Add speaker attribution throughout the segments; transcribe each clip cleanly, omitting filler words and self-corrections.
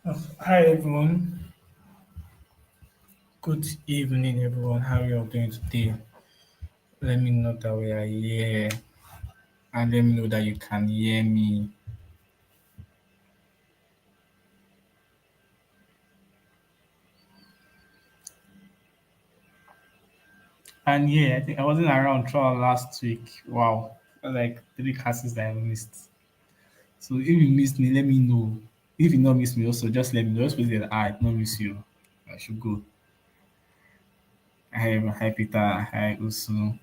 Speaker 1: Hi everyone. Good evening, everyone. How are you all doing today? Let me know that we are here, and let me know that you can hear me. And yeah, I think I wasn't around throughout last week. Wow, like three classes that I missed. So if you missed me, let me know. If you not miss me, also just let me know. Just put that I not miss you. I should go. Hi Peter. Hi Usu.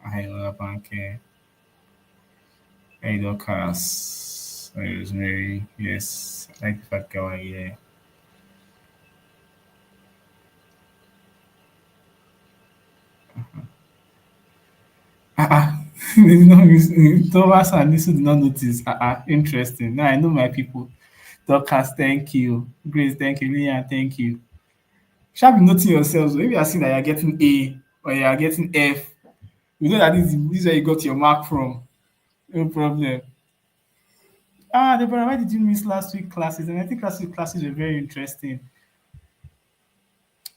Speaker 1: Hi Olabanke. Hi Dorcas. Hi Rosemary. Yes, I like the fact that we're here. They did not miss Thomas and Nisu did not notice. Interesting. Now I know my people. Dorcas, thank you. Grace, thank you. Lillian, thank you. Shall be noting yourselves. If you are seeing that you're getting A or you are getting F, you know that this is where you got your mark from. No problem. Deborah, why did you miss last week classes? And I think last week classes were very interesting.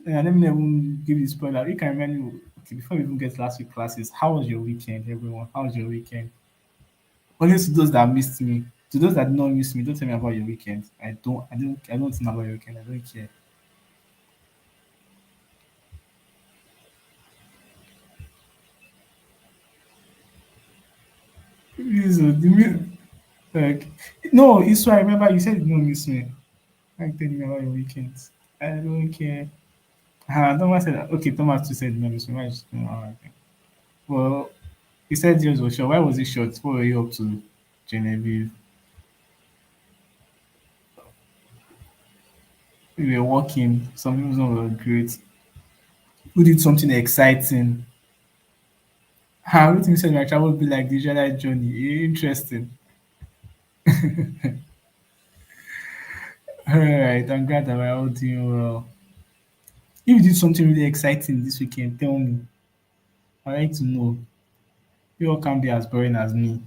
Speaker 1: Let me not even give you spoiler. You can remind me, okay, before we even get to last week classes, how was your weekend, everyone? How was your weekend? Only to those that missed me. To those that did not miss me, don't tell me about your weekend. I don't think about your weekend. I don't care. Like, no, it's why I remember you said you don't miss me. Like telling me about your weekends. I don't care. Thomas said okay, Thomas too said you don't miss me. Why is well, he said yours was short. Why was it short? What were you up to, Genevieve? We were walking. Some people were great. Who did something exciting? Everything said my travel would be like the usual journey. Interesting. All right, I'm glad that we're all doing well. If you did something really exciting this weekend, tell me. I'd like to know. You all can't be as boring as me.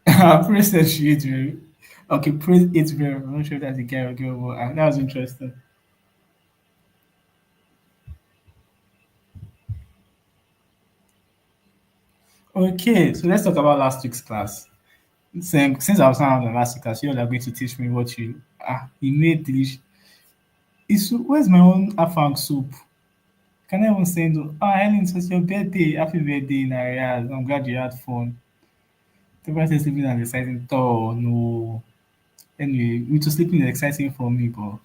Speaker 1: Praise said she ate very. Okay, praise ate very. I'm not sure if that's a guy or girl, but that was interesting. Okay, so let's talk about last week's class. Since I was not on the last week class, you all are going to teach me what you made delicious. Where's my own afang soup? Can I even send? Ellen, it was your birthday. Happy birthday in arrears. I'm glad you had fun. The person sleeping and exciting. Oh no. Anyway, it was sleeping is exciting for me, but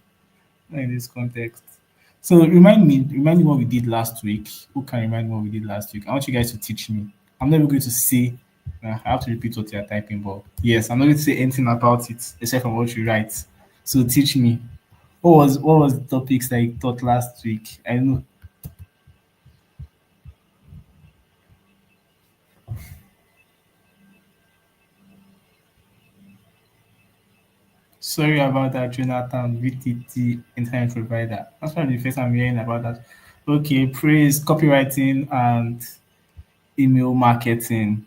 Speaker 1: not in this context. So remind me what we did last week. Who can remind me what we did last week? I want you guys to teach me. I'm never going to say. I have to repeat what you're typing, but yes, I'm not going to say anything about it except from what you write. So teach me. What was the topics that you taught last week? I know. Sorry about that, Jonathan, VTT internet provider. That's probably the first time I'm hearing about that. Okay, praise copywriting and email marketing.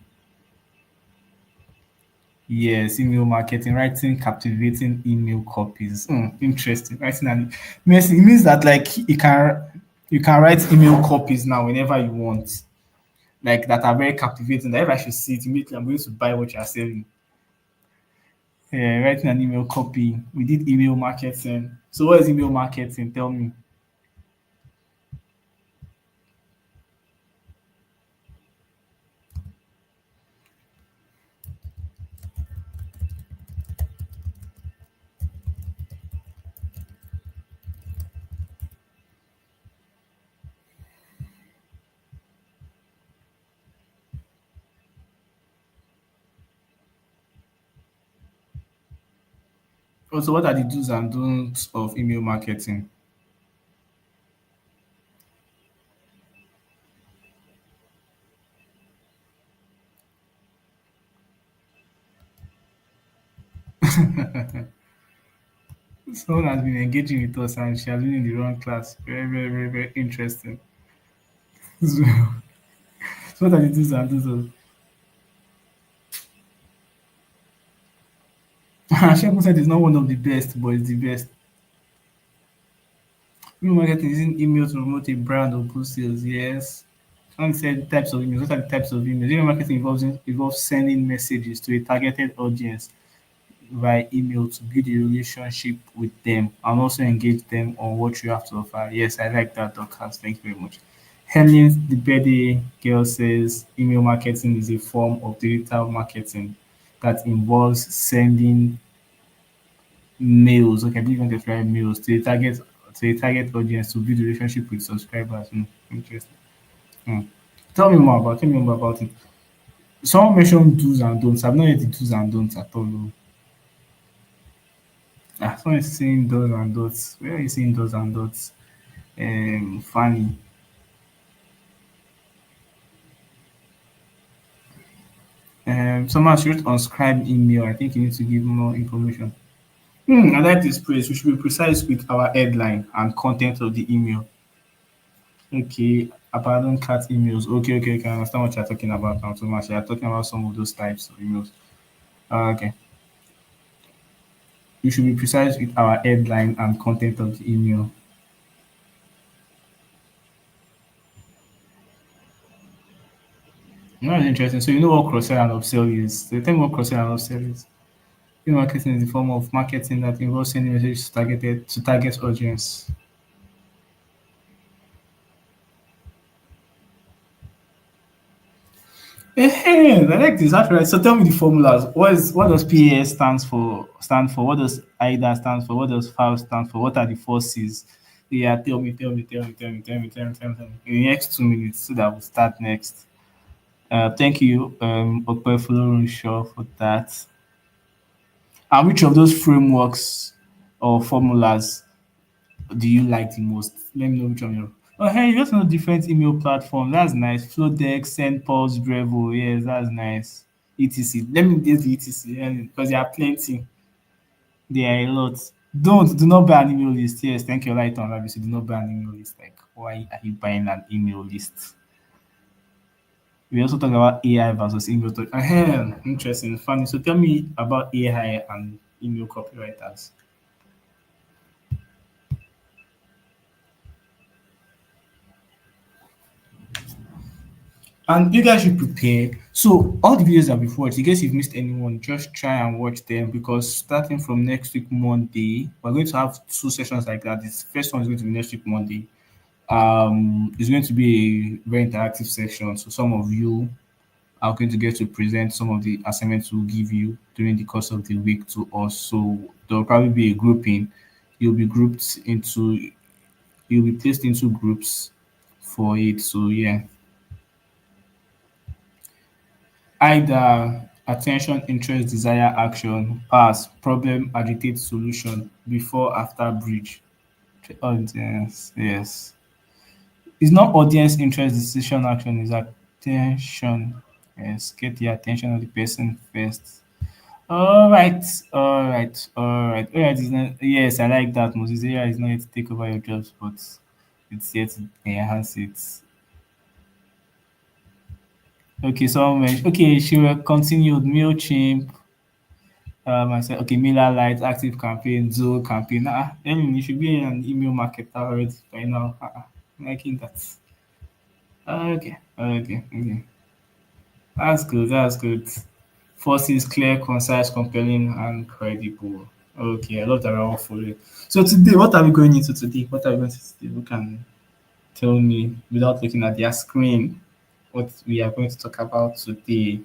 Speaker 1: Yes, email marketing, writing captivating email copies. Interesting. It means that like you can write email copies now whenever you want. Like that are very captivating. That if I should see it immediately, I'm going to buy what you are selling. Yeah, writing an email copy. We did email marketing. So what is email marketing? Tell me. Also, what are the do's and don'ts of email marketing? Someone has been engaging with us and she has been in the wrong class. Very, very, very, very interesting. So what are the do's and don'ts of Shepard said it's not one of the best, but it's the best. Email marketing using email to promote a brand or boost sales. Yes. Someone said types of emails. What are the types of emails? Email marketing involves sending messages to a targeted audience via email to build a relationship with them and also engage them on what you have to offer. Yes, I like that, Dorcas. Thank you very much. Helen, the birthday girl, says email marketing is a form of digital marketing that involves sending mails. Okay, I believe you want to try mails to a target audience to build a relationship with subscribers. Interesting. Hmm. Tell me more about it. Someone mentioned do's and don'ts. I've not heard the do's and don'ts at all. Oh. Someone is saying do's and don'ts. Where are you seeing do's and don'ts? Funny. Someone should unscribe email. I think you need to give more information. I like this phrase. We should be precise with our headline and content of the email. Okay, abandon cat emails. Okay. I understand what you're talking about now, Thomas. You're talking about some of those types of emails. Okay. We should be precise with our headline and content of the email. That's interesting. So you know what cross-sell and upsell is. So tell me what cross-sell and upsell is. Email marketing is a form of marketing that involves sending messages to target audience. I like this. That's right. So tell me the formulas. What does PAS stand for? What does AIDA stand for? What does FAL stand for? What are the forces? Yeah, tell me. In the next 2 minutes, so that we'll start next. Thank you, Okpefolo for that. And which of those frameworks or formulas do you like the most? Let me know which one you're. Oh, hey, you just know different email platform. That's nice. Flowdeck, SendPulse, Brevo. Yes, that's nice. ETC. Let me get the ETC because there are plenty. There are a lot. Do not buy an email list. Yes, thank you. Right on, obviously. Do not buy an email list. Like, why are you buying an email list? We also talk about AI versus email. Interesting, funny. So tell me about AI and email copywriters. And you guys should prepare. So all the videos that we've watched, in case you've missed anyone, just try and watch them because starting from next week Monday, we're going to have two sessions like that. This first one is going to be next week Monday. It's going to be a very interactive section. So some of you are going to get to present some of the assignments we'll give you during the course of the week to us. So there'll probably be a grouping. You'll be grouped into you'll be placed into groups for it. So yeah. Either attention, interest, desire, action, pass, problem, agitate, solution, before, after, bridge. Audience, yes. It's not audience, interest, decision, action, it's attention. Yes, get the attention of the person first. Alright. Is not, yes, I like that. Moses AI is not here to take over your jobs, but it's here to enhance it. Okay, okay, she will continue. MailChimp, I said, okay, Miller Lite, Active Campaign, Zoho Campaign. You should be an email marketer already by now. Liking that. Okay. That's good. First is clear, concise, compelling, and credible. Okay, I love that we're all following. So today, what are we going into today? What are we going to today? Who can tell me without looking at their screen what we are going to talk about today?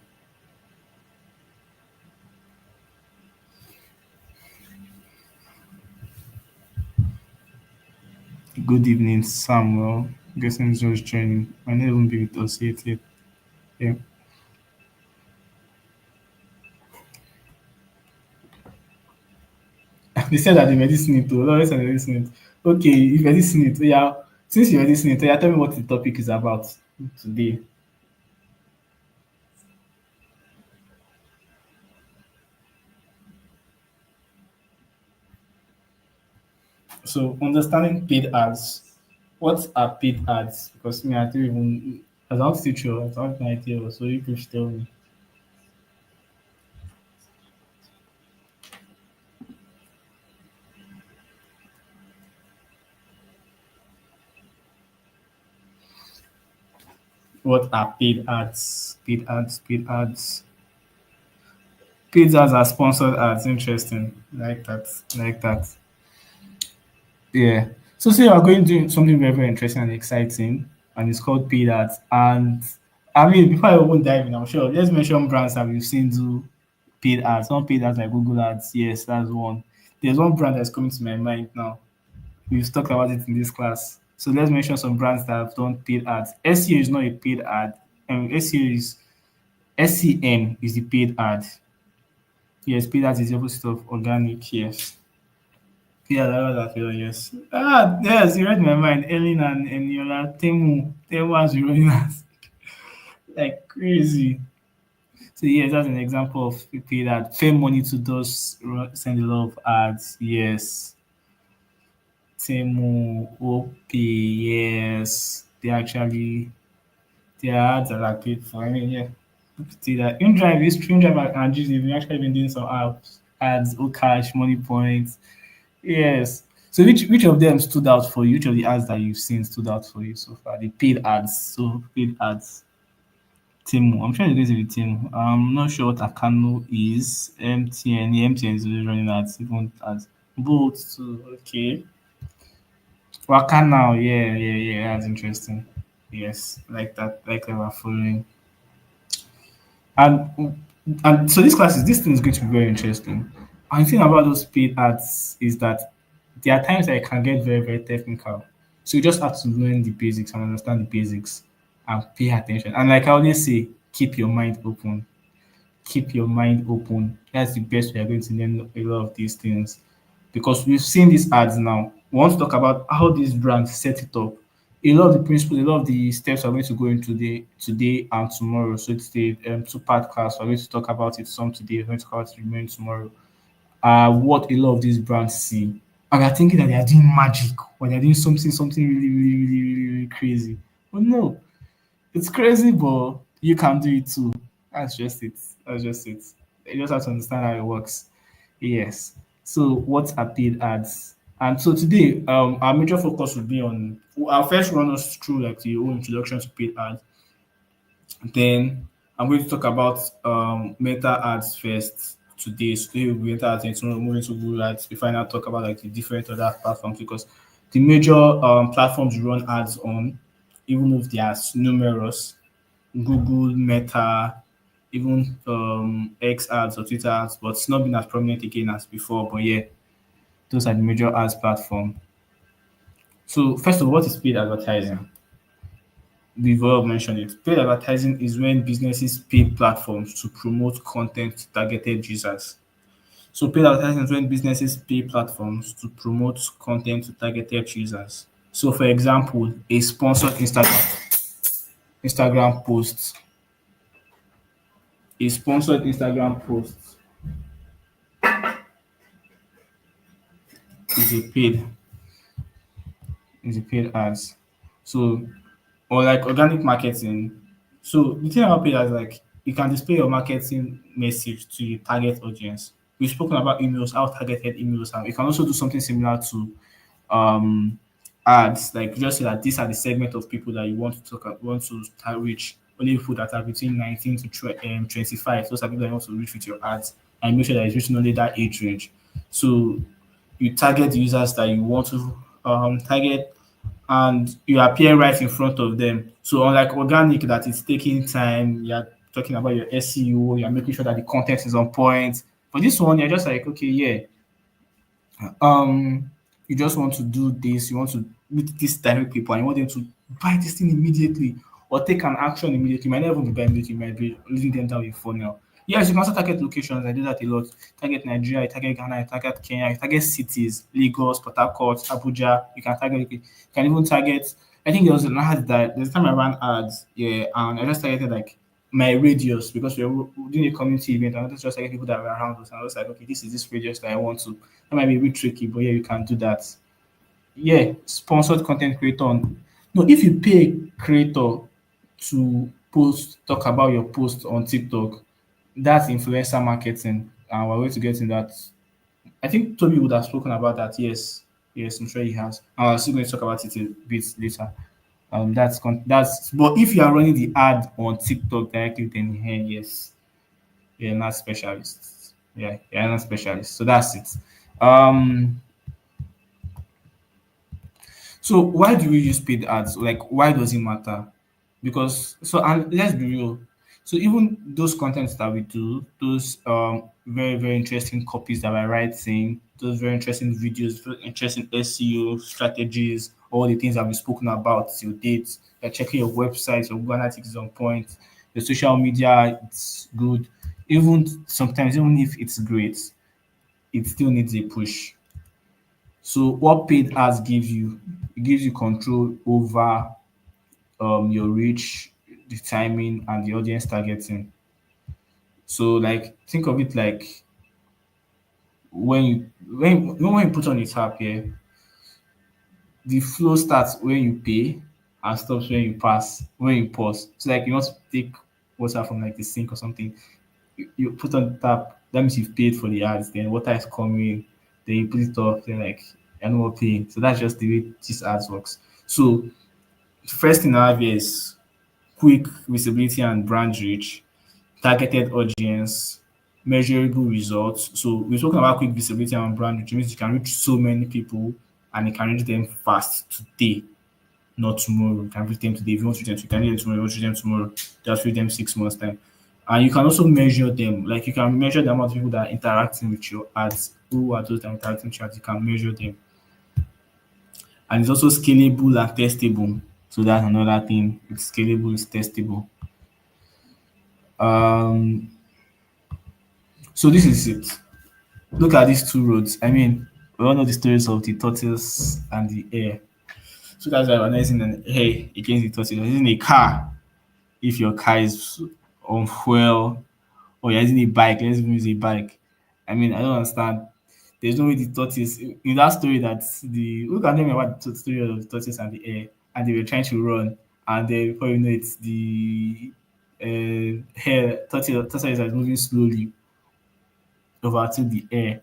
Speaker 1: Good evening, Samuel. Guessing it's just joining. I not even be with us yet. Yeah. They said that they were listening to. No, they said they were listening. Okay, if you're listening to, yeah. Since you're listening to, yeah, tell me what the topic is about today. So, understanding paid ads. What are paid ads? Because me, I don't even. I don't teach you. I don't have an idea. So you could tell me. What are paid ads? Paid ads, paid ads. Paid ads are sponsored ads. Interesting. Like that. Like that. Yeah. So say you are going to do something very, very interesting and exciting, and it's called paid ads. And I mean, before I even dive in, I'm sure let's mention brands that we've seen do paid ads. Not paid ads like Google ads. Yes, that's one. There's one brand that's coming to my mind now. We've talked about it in this class. So let's mention some brands that have done paid ads. SEO is not a paid ad. SEO is SEM is the paid ad. Yes, paid ads is the opposite of organic. Yes. Yeah, that was that one, yes. Ah, yes, you read my mind. Ellen and Eniola, Temu. Temu has been running us like crazy. So, yes, that's an example of paid ad. Fame Money to those send a lot of ads. Yes. Temu, OP, yes. Their ads are like paid for. I mean, yeah. See that. InDrive is InDrive and G's. We actually been doing some ads, Okash, Money Points. Yes. So which of them stood out for you? Which of the ads that you've seen stood out for you so far? The paid ads. So paid ads. Timu. I'm trying to get with Timu. I'm not sure what Akano is. MTN. The MTN is always running ads. Even ads. Both too. Okay. Waka now. Yeah, yeah, yeah. That's interesting. Yes. Like that. Like that we're following. And and so this thing is going to be very interesting. And the thing about those paid ads is that there are times that it can get very, very technical. So you just have to learn the basics and understand the basics and pay attention. And like I always say, keep your mind open. Keep your mind open. That's the best way you're going to learn a lot of these things. Because we've seen these ads now. We want to talk about how these brands set it up. A lot of the principles, a lot of the steps are going to go into today and tomorrow. So it's the two-part class. We're going to talk about it some today. We're going to talk about it remaining tomorrow. What a lot of these brands see. And they're thinking that they are doing magic or they're doing something really, really, really, really, really crazy. But no, it's crazy, but you can do it too. That's just it. That's just it. You just have to understand how it works. Yes. So what are paid ads? And so today, our major focus will be on. I'll first run us through like the whole introduction to paid ads. Then I'm going to talk about meta ads first today. So today we'll be meta ads and tomorrow moving to Google ads. We finally talk about like the different other platforms because the major platforms you run ads on, even if they are numerous, Google, Meta, even X ads or Twitter ads, but it's not been as prominent again as before. But yeah, those are the major ads platform. So first of all, what is paid advertising? We've all mentioned it. Paid advertising is when businesses pay platforms to promote content to targeted users. So paid advertising is when businesses pay platforms to promote content to targeted users. So for example, a sponsored Instagram post, a sponsored Instagram post is a paid is a paid ads. So or like organic marketing. So the thing about paid ads like you can display your marketing message to your target audience. We've spoken about emails, how targeted emails are. You can also do something similar to um ads, like just say that these are the segment of people that you want to reach. Only people that are between 19 to 25. Those are people that you want to reach with your ads and make sure that it's reaching only that age range. So you target the users that you want to target and you appear right in front of them. So unlike organic that is taking time, you're talking about your SEO, you're making sure that the content is on point. For this one, you're just like, okay, yeah, um, you just want to do this, you want to meet these direct people and you want them to buy this thing immediately or take an action immediately. You might not even be buying immediately, you might be leading them down a funnel. Yes, you can also target locations. I do that a lot. Target Nigeria, I target Ghana, I target Kenya, I target cities, Lagos, Port Harcourt, Abuja. You can target, you can even target. I think there was an ad that there's a time I ran ads, yeah, and I just targeted like my radius because we were doing a community event. And I just target people that were around us. And I was like, okay, this is this radius that I want to. That might be a bit tricky, but yeah, you can do that. Yeah, sponsored content creator. No, if you pay a creator to talk about your post on TikTok, that's influencer marketing. And we're going to get in that. I think Toby would have spoken about that. Yes, yes, I'm sure he has. And we're still going to talk about it a bit later. That's but if you are running the ad on TikTok directly, then yes, you're not specialist. Yeah, you're not specialist. So that's it. Um, so why do we use paid ads? Like, why does it matter? Because and let's be real. So even those contents that we do, those very very interesting copies that we're writing, those very interesting videos, very interesting SEO strategies, all the things that we've spoken about till date. You're checking your website, your Google Analytics is on point, your social media it's good. Even sometimes, even if it's great, it still needs a push. So what paid ads gives you, it gives you control over your reach, the timing, and the audience targeting. So like think of it like when you put on a tap here, the flow starts when you pay and stops when you pause. So like you want to take water from like the sink or something, you put on the tap, that means you've paid for the ads, then water is coming, then you put it off, then like you're not more paying. So that's just the way this ads works. So first thing I have here is quick visibility and brand reach, targeted audience, measurable results. So we're talking about quick visibility and brand reach, means you can reach so many people and you can reach them fast today, not tomorrow. You can reach them today. If you want to reach them, you can reach them tomorrow. If you want to reach them tomorrow, just reach them 6 months time. And you can also measure them. Like you can measure the amount of people that are interacting with your ads. Who are those that are interacting with your ads? You can measure them. And it's also scalable and testable. So that's another thing. It's scalable, it's testable. Um, so this is it. Look at these two roads. I mean, we all know the stories of the tortoise and the hare. So that's why we're not using an hare against the tortoise. We're using a car if your car is on fuel, or you're using a bike. Let's even use a bike. I mean, I don't understand. There's no way the tortoise in that story that the look at them about the story of the tortoise and the hare, and they were trying to run, and then before you know it, the hare tortoise is moving slowly overtook the hare.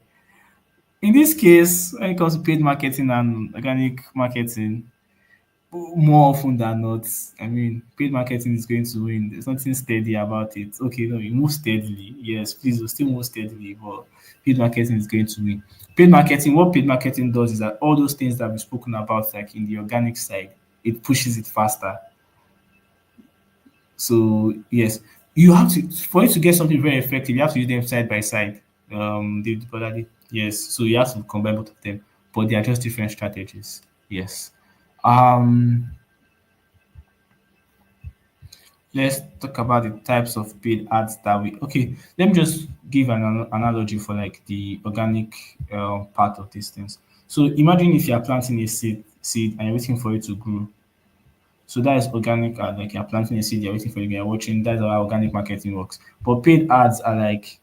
Speaker 1: In this case, when it comes to paid marketing and organic marketing, more often than not, I mean, paid marketing is going to win. There's nothing steady about it. Okay, no, you move steadily. Yes, please, you still move steadily, but paid marketing is going to win. Paid marketing, what paid marketing does is that all those things that we've spoken about, like in the organic side, it pushes it faster. So yes, you have to for you to get something very effective, you have to use them side by side. Yes. So you have to combine both of them, but they are just different strategies. Yes. Um, let's talk about the types of paid ads that we. Okay, let me just give an analogy for like the organic part of these things. So imagine if you are planting a seed and you're waiting for it to grow. So that is organic ad, like you're planting a seed, you're waiting for it, you're watching. That's how organic marketing works. But paid ads are like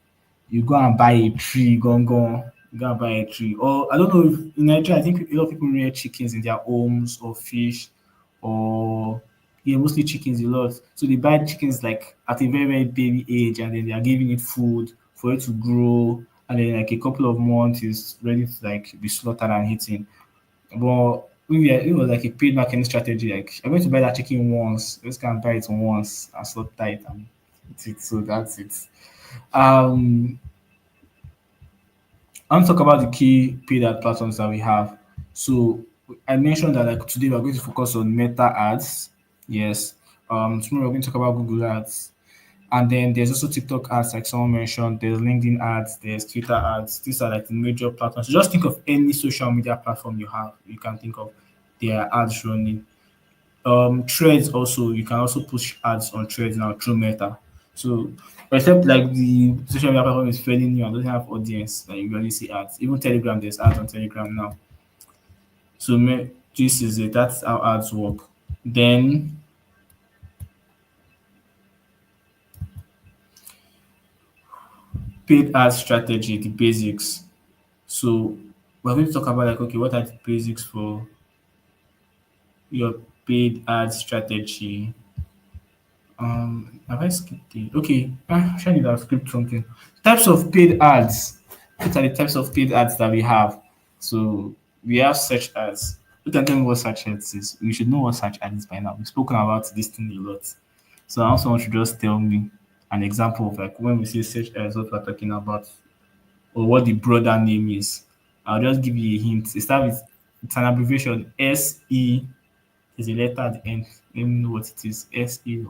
Speaker 1: you go and buy a tree, you go and buy a tree. Or I don't know if in Nigeria, I think a lot of people rear chickens in their homes or fish or yeah, mostly chickens a lot. So they buy chickens like at a very, very baby age and then they are giving it food for it to grow and then like a couple of months is ready to like be slaughtered and eaten. But it was like a paid marketing strategy. Like I'm going to buy that chicken once, just can buy it once and slaughter it and eat it. So that's it. Um, I want to talk about the key paid ad platforms that we have. So I mentioned that like today we're going to focus on Meta ads. Yes. Tomorrow we're going to talk about Google ads. And then there's also TikTok ads, like someone mentioned. There's LinkedIn ads. There's Twitter ads. These are like the major platforms. So just think of any social media platform you have. You can think of their ads running. Threads also. You can also push ads on Threads now through Meta. So except like the social media platform is fairly new and doesn't have audience, like you really see ads. Even Telegram, there's ads on Telegram now. So this is it. That's how ads work. Then paid ad strategy, the basics. So we're going to talk about like okay, what are the basics for your paid ad strategy? Have I skipped it? Okay, I need to script something. Types of paid ads. What are the types of paid ads that we have? So we have search ads. You can tell me what search ads is. You should know what search ad is by now. We've spoken about this thing a lot. So I also want you to just tell me an example of like when we say search ads, what we're talking about, or what the broader name is. I'll just give you a hint. It starts with it's an abbreviation SE. There's a letter at the end. Let me know what it is. SE.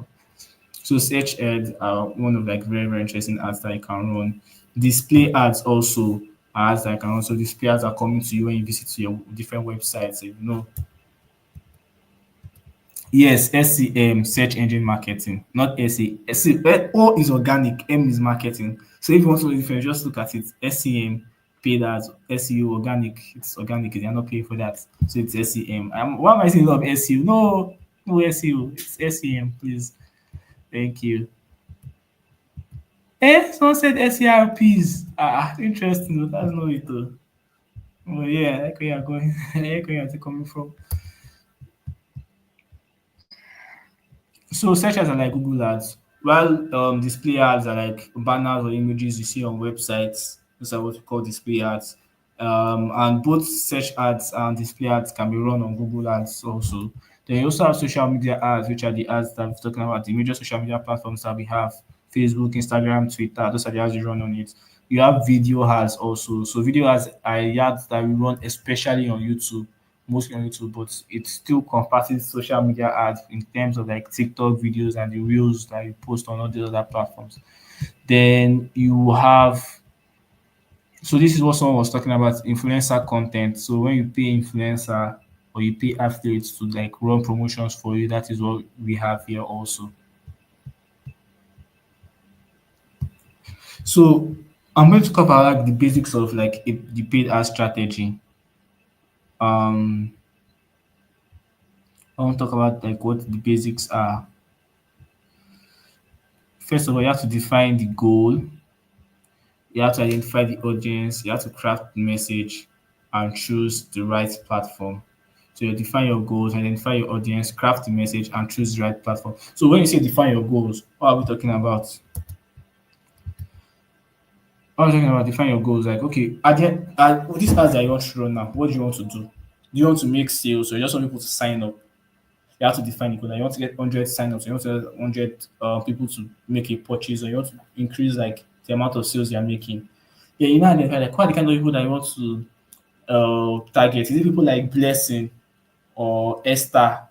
Speaker 1: So search ads are one of like very, very interesting ads that you can run. Display ads also are ads that you can run. So display ads are coming to you when you visit your different websites. So, yes, SEM, search engine marketing, not SE. O is organic, M is marketing. So if you want to, if you just look at it, SEM, paid ads, SEO, organic, it's organic, they are not paying for that. So it's SEM. Why am I saying a lot of SEO? No, no SEO, it's SEM, please. Thank you. Someone said SERPs. Interesting. That's not it though. Oh yeah, I like where you're going. I like where you're coming from. So search ads are like Google ads, while display ads are like banners or images you see on websites. Those are what we call display ads. And both search ads and display ads can be run on Google ads also. Then you also have social media ads, which are the ads that we're talking about, the major social media platforms that we have: Facebook, Instagram, Twitter. Those are the ads you run on it. You have video ads also. So video ads are ads that we run especially on YouTube, mostly on YouTube, but it still encompasses social media ads in terms of like TikTok videos and the reels that you post on all the other platforms. Then you have, so this is what someone was talking about, influencer content. So when you pay influencer or you pay athletes to like run promotions for you, that is what we have here also. So I'm going to cover like the basics of like the paid ad strategy. Um, I want to talk about like what the basics are. First of all, you have to define the goal. You have to identify the audience, you have to craft the message and choose the right platform. So you define your goals, identify your audience, craft the message and choose the right platform. So when you say define your goals, what are we talking about? What are we talking about? Define your goals. Like, okay, these ads that you want to run now, what do you want to do? Do you want to make sales or you just want people to sign up? You have to define the goal. Like, you want to get 100 sign-ups, you want to get 100 people to make a purchase, or you want to increase like the amount of sales you're making. Yeah, you know, identify like what are the kind of people that you want to target. Is it people like Blessing or Esther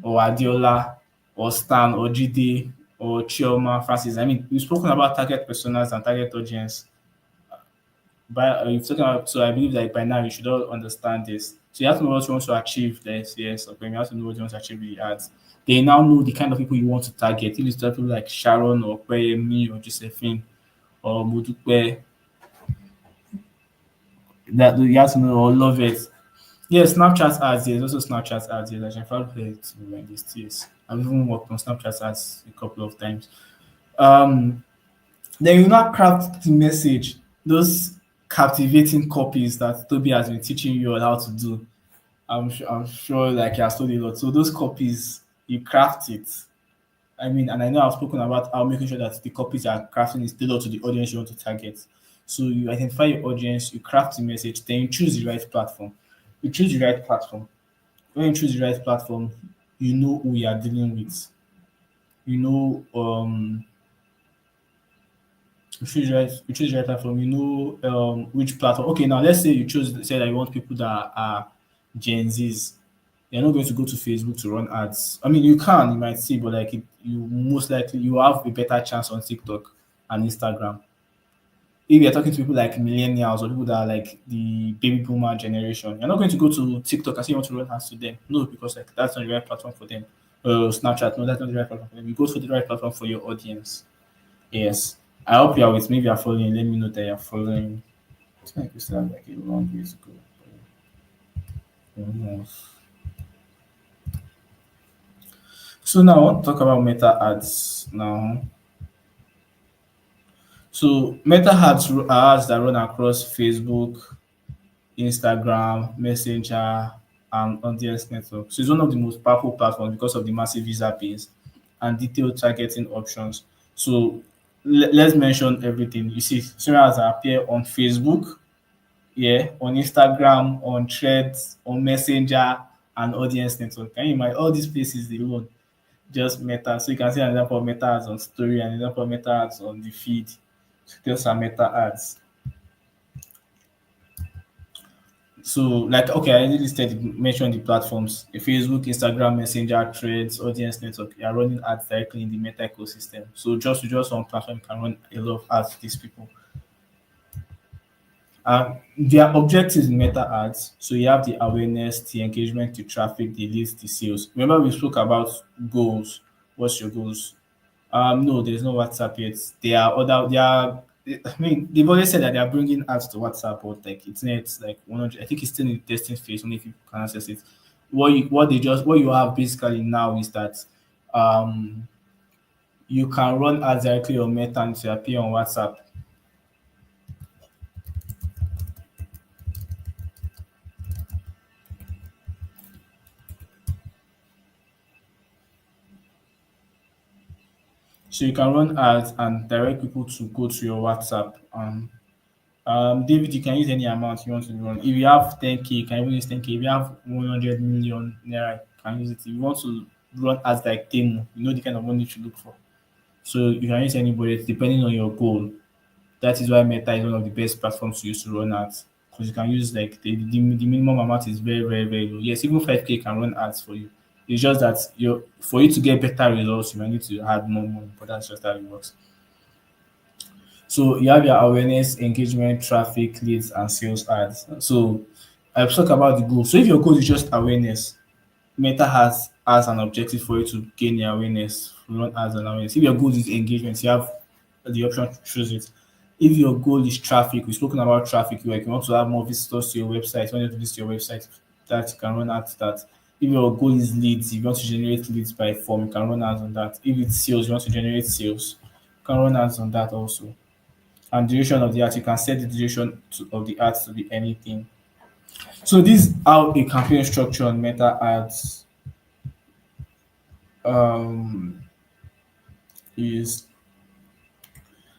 Speaker 1: or Adiola or Stan or Jide or Chioma Francis? I mean, we've spoken about target personas and target audience. But you've talking about, so I believe that by now you should all understand this. So you have to know what you want to achieve. This, yes, okay. You have to know what you want to achieve with the ads. They now know the kind of people you want to target. If it's people like Sharon or me or Josephine or Mudupe, that you have to know or love it. Yeah, Snapchat ads. There's also Snapchat ads. Yes, I can follow it when this years. I've even worked on Snapchat ads a couple of times. Um, then you now craft the message, those captivating copies that Toby has been teaching you on how to do. I'm sure like he has told you a lot. So those copies, you craft it. I mean, and I know I've spoken about how making sure that the copies are crafting is tailored to the audience you want to target. So you identify your audience, you craft the message, then you choose the right platform. You choose the right platform. When you choose the right platform, you know who you are dealing with. You know, you choose the right platform. You know, which platform. Okay, now let's say you choose say that you want people that are Gen Zs. You're not going to go to Facebook to run ads. I mean, you can, you might see, but like you most likely you have a better chance on TikTok and Instagram. If you're talking to people like millennials or people that are like the baby boomer generation, you're not going to go to TikTok and say you want to run ads to them. No, because like that's not the right platform for them. Snapchat, no, that's not the right platform for them. You go for the right platform for your audience. Yes. I hope you are with me. If you are following, let me know that you're following. I think we still have like a long way to go. Almost. So now I want to talk about meta ads now. So meta ads are ads that run across Facebook, Instagram, Messenger, and audience network. So it's one of the most powerful platforms because of the massive user base and detailed targeting options. So let's mention everything. You see, so ads appear on Facebook, yeah, on Instagram, on Threads, on Messenger, and audience network. Can you imagine all these places alone? Just meta. So you can see an example of meta ads on story and an example of meta ads on the feed. Just some meta ads. So, like, okay, I already listed, mentioned the platforms: Facebook, Instagram, Messenger, Threads, Audience Network. You are running ads directly in the Meta ecosystem. So, just one platform can run a lot of ads to these people. Their objectives in Meta ads. So, you have the awareness, the engagement, the traffic, the leads, the sales. Remember, we spoke about goals. What's your goals? No, there's no WhatsApp yet. They are other. They are. I mean, they've always said that they are bringing ads to WhatsApp, but like it's not like 100. I think it's still in the testing phase. Only if you can access it. What you have basically now is that um you can run ads directly on Meta and to appear on WhatsApp. So you can run ads and direct people to go to your WhatsApp. David, you can use any amount you want to run. If you have 10K, you can even use 10K. If you have 100 million naira, you can use it. If you want to run ads like Temu, you know the kind of money you should look for. So you can use anybody depending on your goal. That is why Meta is one of the best platforms to use to run ads because you can use like the minimum amount is very, very, very low. Yes, even 5K can run ads for you. It's just that you for you to get better results, you might need to add more money, but that's just how it works. So you have your awareness, engagement, traffic, leads, and sales ads. So I've talked about the goal. So if your goal is just awareness, Meta has an objective for you to gain your awareness, run ads on awareness. If your goal is engagement, you have the option to choose it. If your goal is traffic, we've spoken about traffic, like you want to have more visitors to your website, you want to visit your website, that you can run ads that. If your goal is leads, if you want to generate leads by form, you can run ads on that. If it's sales, you want to generate sales, you can run ads on that also. And duration of the ads, you can set the duration of the ads to be anything. So this is how a campaign structure on Meta ads um, is.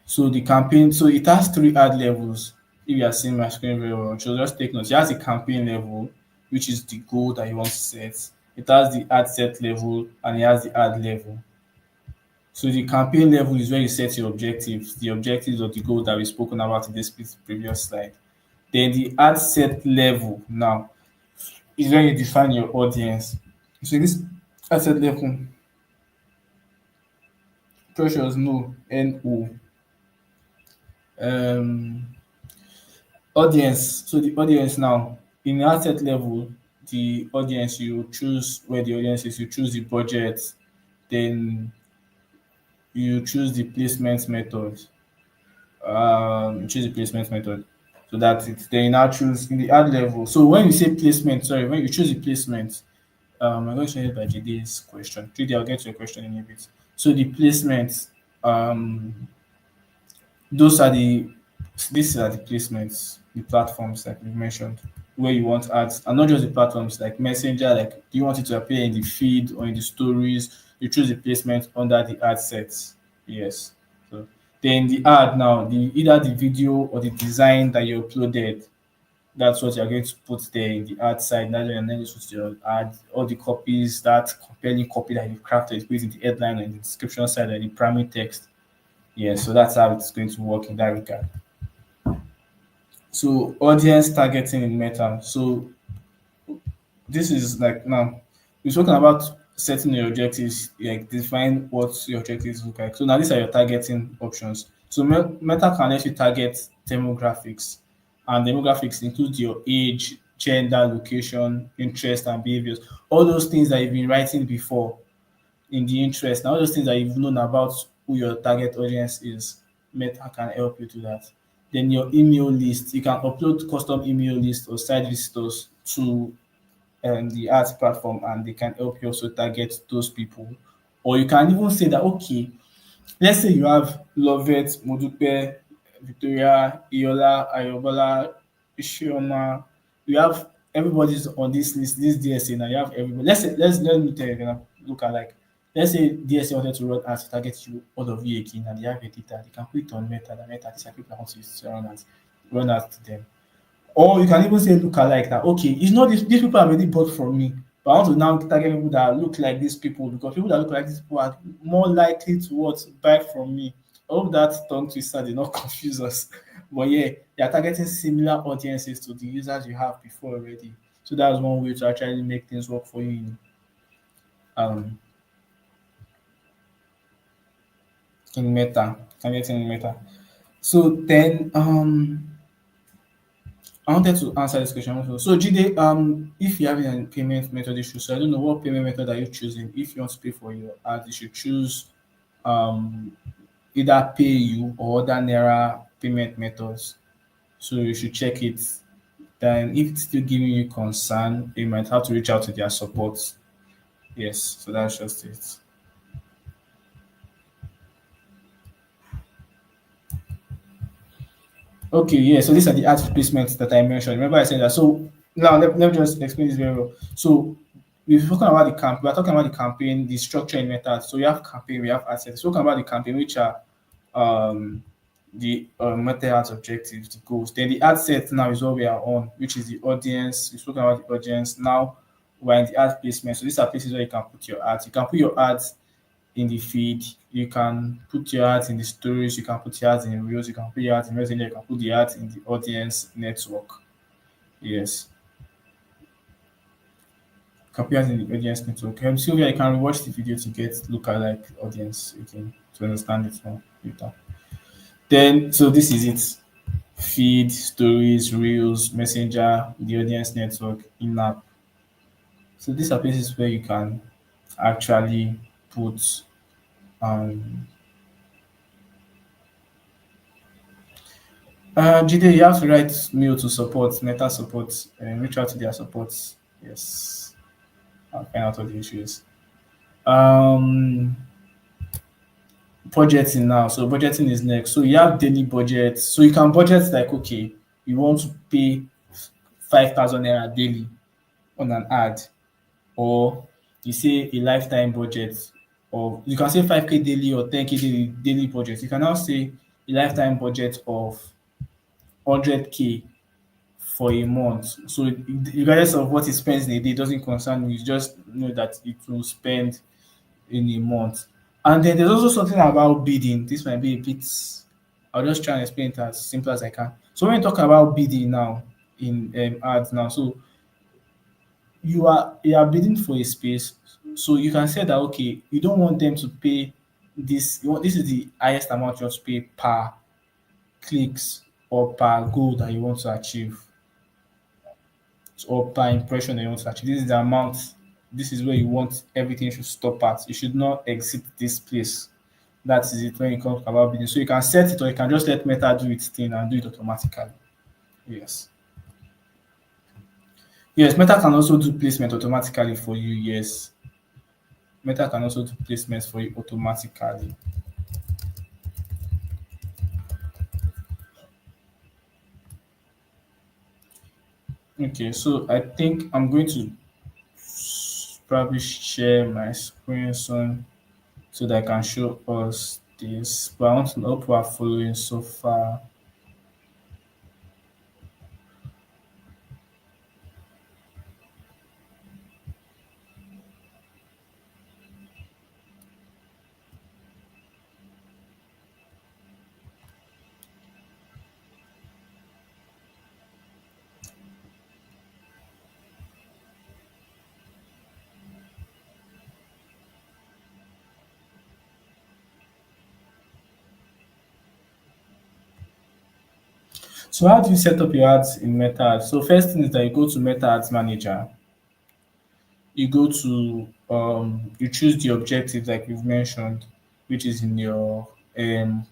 Speaker 1: So the campaign, so it has three ad levels. If you are seeing my screen very well, so just take notes. It has a campaign level, which is the goal that you want to set. It has the ad set level and it has the ad level. So the campaign level is where you set your objectives, the objectives of the goal that we've spoken about in this previous slide. Then the ad set level now is when you define your audience. So this ad set level, pressures no, no. Um, Audience. So the audience now in the ad set level, the audience you choose where the audience is. You choose the budget, then you choose the placement method. Choose the placement method. So that's it. Then you now choose in the ad level. So when you say placement, sorry, when you choose the placement, I'm going to end it by today's question. Today I'll get to your question in a bit. So the placement, those are the these are the placements, the platforms like we mentioned, where you want ads, and not just the platforms like Messenger. Like, do you want it to appear in the feed or in the stories? You choose the placement under the ad sets. Yes. So then the ad now, the either the video or the design that you uploaded, that's what you're going to put there in the ad side. That's when you're going to put your ad, all the copies, that compelling copy that you've crafted, put it in the headline and the description side and the primary text. Yeah, so that's how it's going to work in that regard. So audience targeting in Meta. So this is like now we're talking about setting your objectives, like define what your objectives look like. So now these are your targeting options. So Meta can let you target demographics, and demographics include your age, gender, location, interest, and behaviors. All those things that you've been writing before in the interest. Now, all those things that you've known about who your target audience is, Meta can help you do that. Then your email list, you can upload custom email list or site visitors to the ads platform, and they can help you also target those people. Or you can even say that, okay, let's say you have Lovett, Modupe, Victoria, Iola, Ayobola, Ishioma. You have everybody's on this list, this DSA now. You have everybody. Let me tell you, look at like let's say DSA wanted to run ads to target you, all of you again, and they have a data. They can put it on Meta. The Meta decide people want to use to run ads to them. Or you can even say look alike that okay, it's not these people have already bought from me. But I want to now target people that look like these people because people that look like these people are more likely to what buy from me. I hope that tongue twister did not confuse us. But yeah, they are targeting similar audiences to the users you have before already. So that's one way to actually make things work for you um in Meta, targeting in Meta. So then I wanted to answer this question also. So Jide, if you have a payment method issue, so I don't know what payment method are you choosing. If you want to pay for your ad, you should choose um either pay you or other Naira payment methods. So you should check it. Then if it's still giving you concern, you might have to reach out to their support. Yes, so that's just it. Okay, yeah. So these are the ad placements that I mentioned. Remember I said that. So now let me just explain this very well. So we've spoken about the camp. We are talking about the campaign, the structure in meta. So we have campaign, we have assets. Spoken about the campaign, which are um the meta ads objectives, the goals. Then the ad set now is what we are on, which is the audience. We've spoken about the audience. Now we're in the ad placement. So these are places where you can put your ads. You can put your ads in the feed. You can put your ads in the stories. You can put your ads in reels. You can put your ads in messenger. You can put the ads in the audience network. Yes, you can put your ads in the audience network. Sylvia, you can watch the video to get lookalike audience again to understand it more later. Then, so this is it: feed, stories, reels, messenger, the audience network, in-app. So these are places where you can actually put um Jide, you have to write mail to support, Meta support, and reach out to their support. Yes, I'll find out what the issue is. Um, Budgeting now. So budgeting is next. So you have daily budget. So you can budget like okay, you want to pay 5,000 naira daily on an ad, or you say a lifetime budget, or you can say 5K daily or 10K daily budget. You can now say a lifetime budget of 100K for a month. So regardless of what he spends in a day doesn't concern me. You just know that it will spend in a month. And then there's also something about bidding. This might be a bit. I'll just try and explain it as simple as I can. So when you talk about bidding now in ads now, so you are bidding for a space. So you can say that okay, you don't want them to pay this. This is the highest amount you want to pay per clicks or per goal that you want to achieve or per impression that you want to achieve. This is the amount. This is where you want everything should stop at. You should not exit this place. That is it when it comes about bidding. So you can set it or you can just let Meta do its thing and do it automatically. Yes. Yes, Meta can also do placement automatically for you. Yes. Meta can also do placements for you automatically. Okay, so I think I'm going to probably share my screen soon so that I can show us this. But I want to know who are following so far. So how do you set up your ads in Meta Ads? So first thing is that you go to Meta Ads Manager. You go to you choose the objective like we've mentioned, which is in your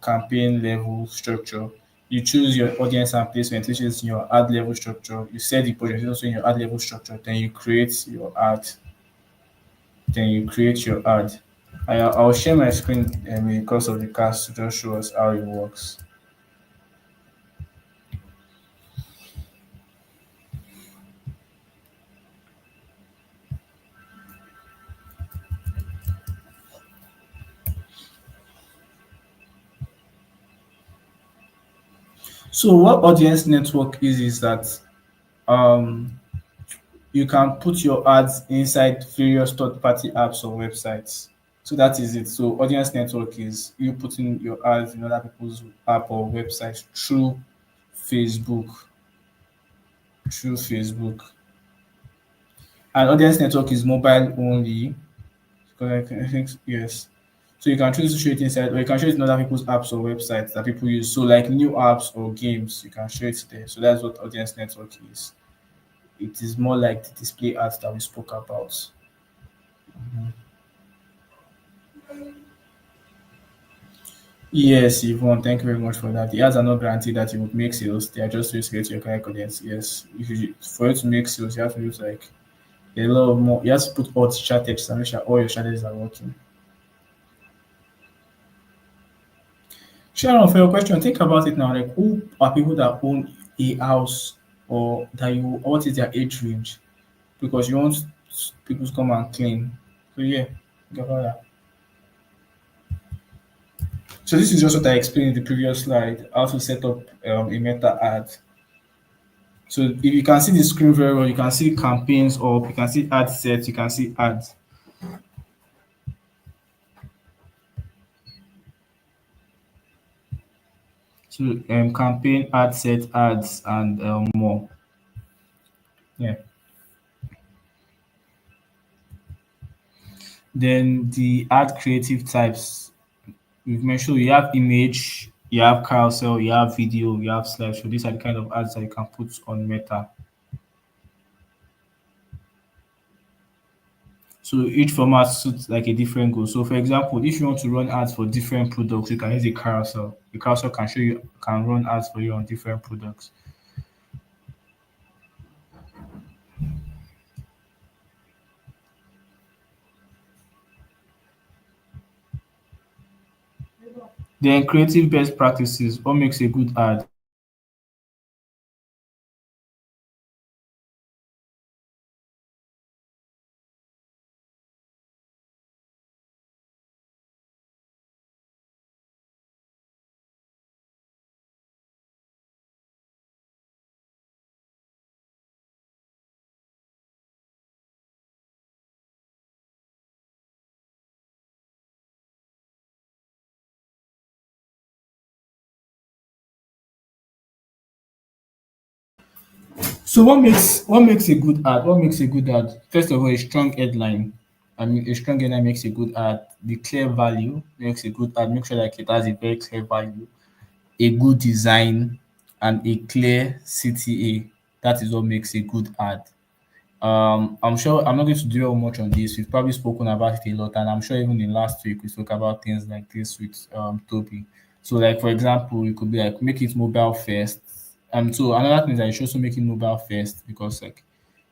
Speaker 1: campaign level structure. You choose your audience and placement, which is in your ad level structure. You set the budget also in your ad level structure. Then you create your ad. Then you create your ad. I'll share my screen because of the cast to just show us how it works. So what audience network is that um You can put your ads inside various third-party apps or websites. So that is it. So audience network is you putting your ads in other people's app or websites Facebook, through Facebook. And audience network is mobile only. Correct. I think yes. So you can choose to show it inside, or you can show it in other people's apps or websites that people use. So like new apps or games, you can show it there. So that's what audience network is. It is more like the display ads that we spoke about. Yes, Yvonne, thank you very much for that. The ads are not guaranteed that you would make sales. They are just ways to get your correct audience. Yes, for you to make sales, you have to use like a lot more. You have to put all strategies and make sure all your strategies are working. Sharon, for your question, think about it now. Like, who are people that own a house or that you? What is their age range? Because you want people to come and clean. So yeah, think about that. So this is just what I explained in the previous slide. How to set up a meta ad. So if you can see the screen very well, you can see campaigns or you can see ad sets. You can see ads. So campaign, ad set, ads, and more. Yeah. Then the ad creative types. We've mentioned you have image, you have carousel, you have video, you have slideshow. These are the kind of ads that you can put on Meta. So each format suits like a different goal. So for example, if you want to run ads for different products, you can use a carousel. The carousel can show you can run ads for you on different products. Then creative best practices. What makes a good ad? So what makes a good ad? What makes a good ad? First of all, a strong headline. I mean, a strong headline makes a good ad. The clear value makes a good ad. Make sure like it has a very clear value, a good design, and a clear CTA. That is what makes a good ad. I'm sure I'm not going to dwell much on this. We've probably spoken about it a lot, and I'm sure even in last week we spoke about things like this with Toby. So, like for example, it could be like make it mobile first. So another thing is that you should also make it mobile first because like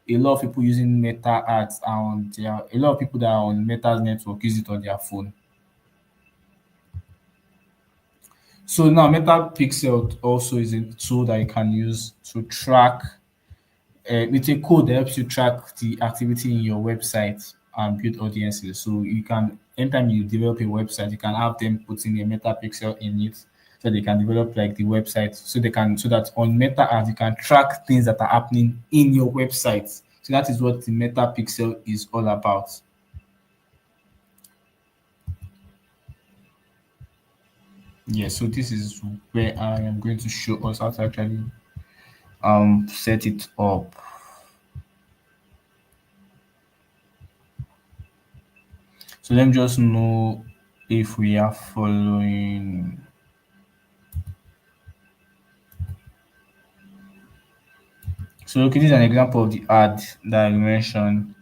Speaker 1: a lot of people using Meta ads are on their a lot of people that are on Meta's network use it on their phone. So now Meta Pixel also is a tool that you can use to track it's a code that helps you track the activity in your website and build audiences. So you can, anytime you develop a website, you can have them putting a meta pixel in it so they can develop like the website so that on meta ads you can track things that are happening in your website. So that is what the meta pixel is all about. Yeah, so this is where I am going to show us how to actually set it up. So let me just know if we are following. So okay, this is an example of the ad that I mentioned.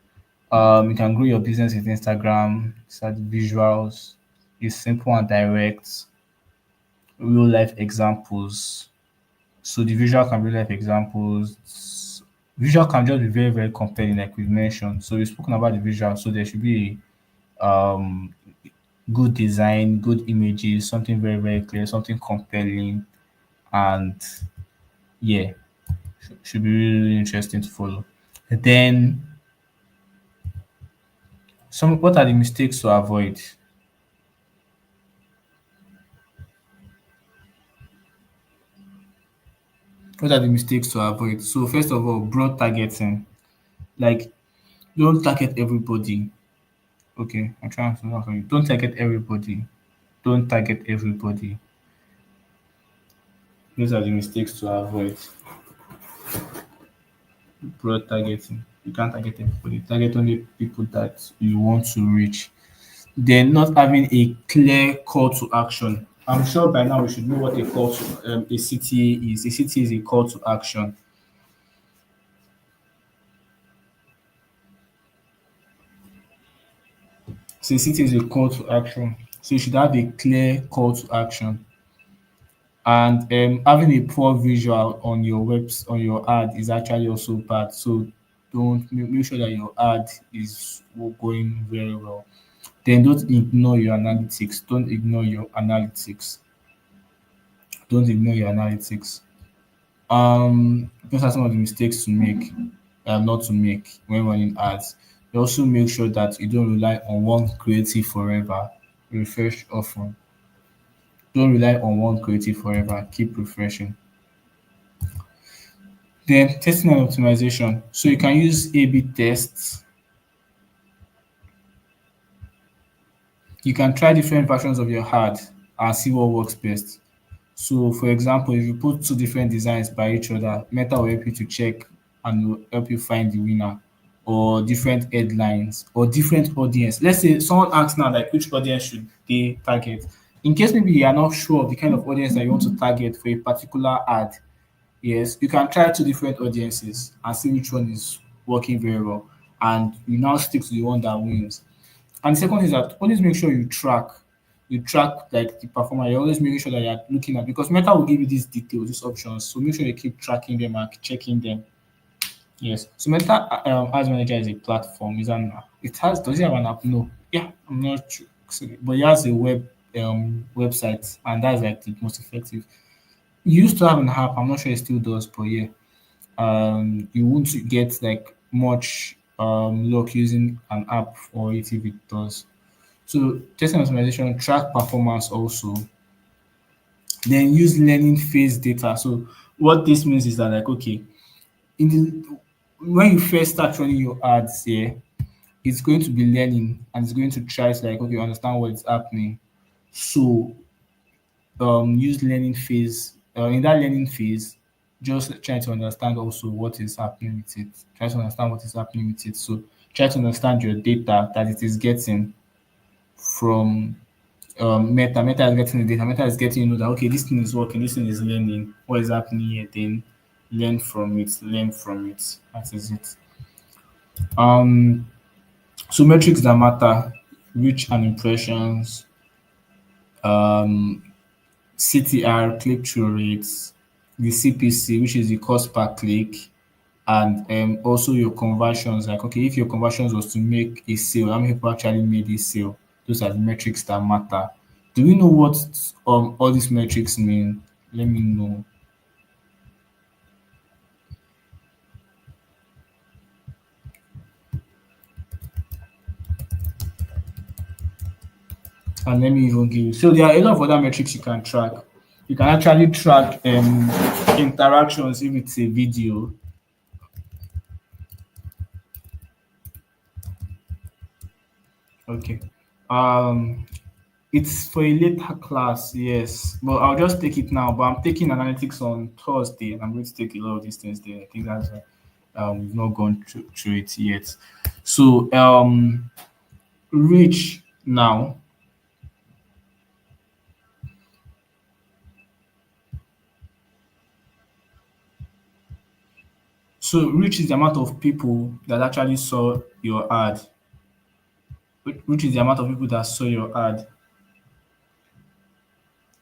Speaker 1: You can grow your business with Instagram. It's at visuals. It's simple and direct. Real life examples. So the visual can be real life examples. Visual can just be very very compelling, like we've mentioned. So we've spoken about the visual. So there should be good design, good images, something very very clear, something compelling, and yeah, should be really, really interesting to follow. Then some what are the mistakes to avoid? What are the mistakes to avoid? So first of all, broad targeting. Like, don't target everybody. Okay, I'm trying to answer you. Don't target everybody. Don't target everybody. Those are the mistakes to avoid. Broad targeting. You can't target everybody. Target only people that you want to reach. Then not having a clear call to action. I'm sure by now we should know what a call to a CTA is. A CTA is a call to action. So a CTA is a call to action. So you should have a clear call to action. And having a poor visual on your on your ad is actually also bad. So don't make sure that your ad is going very well. Then don't ignore your analytics. Don't ignore your analytics. Don't ignore your analytics. Those are some of the mistakes to make, not to make when running ads. You also make sure that you don't rely on one creative forever. Refresh often. Don't rely on one creative forever. Keep refreshing. Then testing and optimization. So you can use A/B tests. You can try different versions of your ad and see what works best. So for example, if you put two different designs by each other, Meta will help you to check and will help you find the winner, or different headlines or different audience. Let's say someone asks now like which audience should they target. In case maybe you are not sure of the kind of audience that you want to target for a particular ad, yes, you can try two different audiences and see which one is working very well, and you now stick to the one that wins. And the second is that always make sure you track like the performer. You're always making sure that you're looking at, because Meta will give you these details, these options. So make sure you keep tracking them and checking them. Yes. So Meta Ads Manager is a platform. Is an it has does it have an app? No. Yeah, I'm not sure. But it has a website, and that's like the most effective. It used to have an app. I'm not sure it still does, but yeah, you won't get like much luck using an app for it if it does. So testing optimization, track performance also. Then use learning phase data. So what this means is that like okay, in the when you first start running your ads here, it's going to be learning and it's going to try to like okay understand what is happening. So use learning phase in that learning phase, just try to understand also what is happening with it. Try to understand what is happening with it. So try to understand your data that it is getting from Meta. Meta is getting the data. Meta is getting you know that okay, this thing is working, this thing is learning. What is happening here? Then learn from it. Learn from it. That is it. Um, so metrics that matter: reach and impressions, um, CTR, click through rates, the CPC, which is the cost per click, and also your conversions. Like okay, if your conversions was to make a sale, how many people actually made a sale? Those are the metrics that matter. Do we know what all these metrics mean? Let me know. And let me even give you. So there are a lot of other metrics you can track. You can actually track interactions if it's a video. Okay. Um, it's for a later class, yes. But I'll just take it now. But I'm taking analytics on Thursday, and I'm going to take a lot of these things there. I think that's why we've not gone through it yet. So reach now. So reach is the amount of people that actually saw your ad. Which is the amount of people that saw your ad.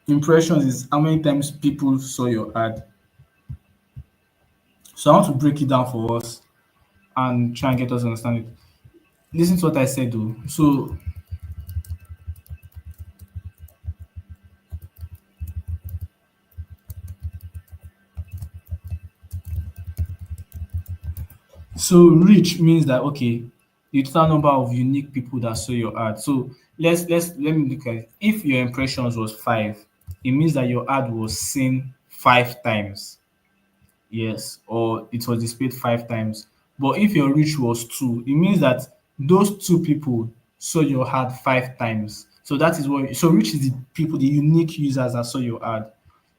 Speaker 1: Impressions is how many times people saw your ad. So I want to break it down for us and try and get us to understand it. Listen to what I said though. So reach means that okay, the total number of unique people that saw your ad. So let me look at it. If your impressions was 5, it means that your ad was seen 5 times. Yes, or it was displayed 5 times. But if your reach was 2, it means that those 2 people saw your ad 5 times. So that is what so reach is the people, the unique users that saw your ad,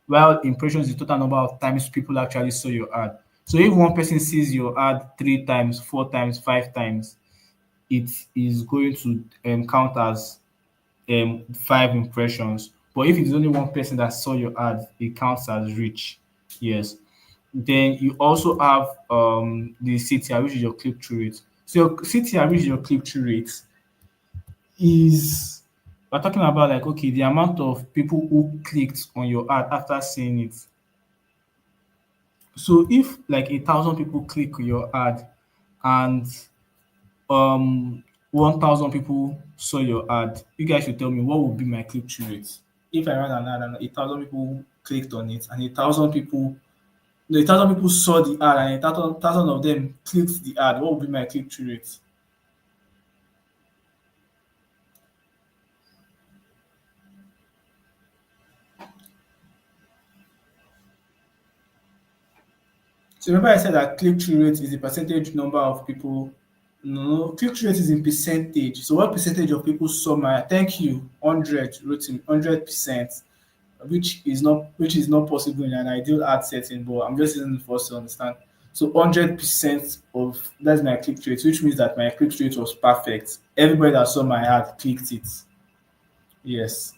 Speaker 1: while impressions is the total number of times people actually saw your ad. So if one person sees your ad 3 times, 4 times, 5 times, it is going to count as 5 impressions. But if it's only one person that saw your ad, it counts as reach. Yes. Then you also have the CTR, which is your click through rate. So your CTR, which is your click through rate, is we're talking about like okay, the amount of people who clicked on your ad after seeing it. So if like 1,000 people click on your ad and 1,000 people saw your ad, you guys should tell me what would be my click through rate. If I ran an ad and 1,000 people clicked on it and 1,000 people no, 1,000 people saw the ad and 1,000 of them clicked the ad, what would be my click through rate? So remember I said that click through rate is the percentage number of people. No, click through rate is in percentage. So what percentage of people saw my thank you 100 wrote in 100%, which is not possible in an ideal ad setting, but I'm just using it for us to understand. So 100% of that's my click rate, which means that my click rate was perfect. Everybody that saw my ad clicked it. Yes.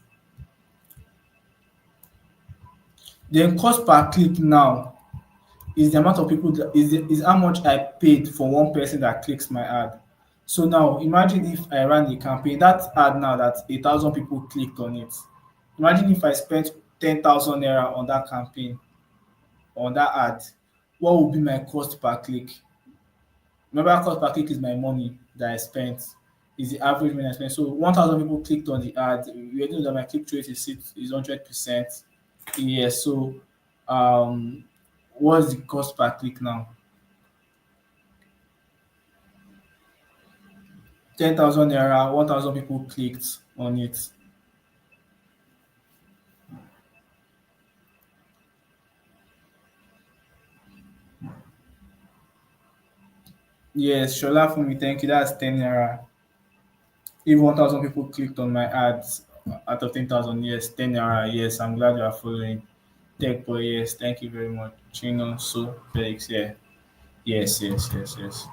Speaker 1: Then cost per click now is the amount of people that is how much I paid for one person that clicks my ad. So now imagine if I ran a campaign, that ad now that 1,000 people clicked on it. Imagine if I spent 10,000 naira on that campaign, on that ad, what would be my cost per click? Remember, cost per click is my money that I spent, is the average money I spent. So 1,000 people clicked on the ad. We know that my click rate is 100%. Yes, so um, what's the cost per click now? 10,000 naira, 1,000 people clicked on it. Yes, Shola for me, thank you. That's 10 naira. If 1,000 people clicked on my ads out of 10,000, yes, 10 naira. Yes, I'm glad you are following. Tech boy, yes, thank you very much. Chino, so Felix, yeah. Yes, yes, yes, yes.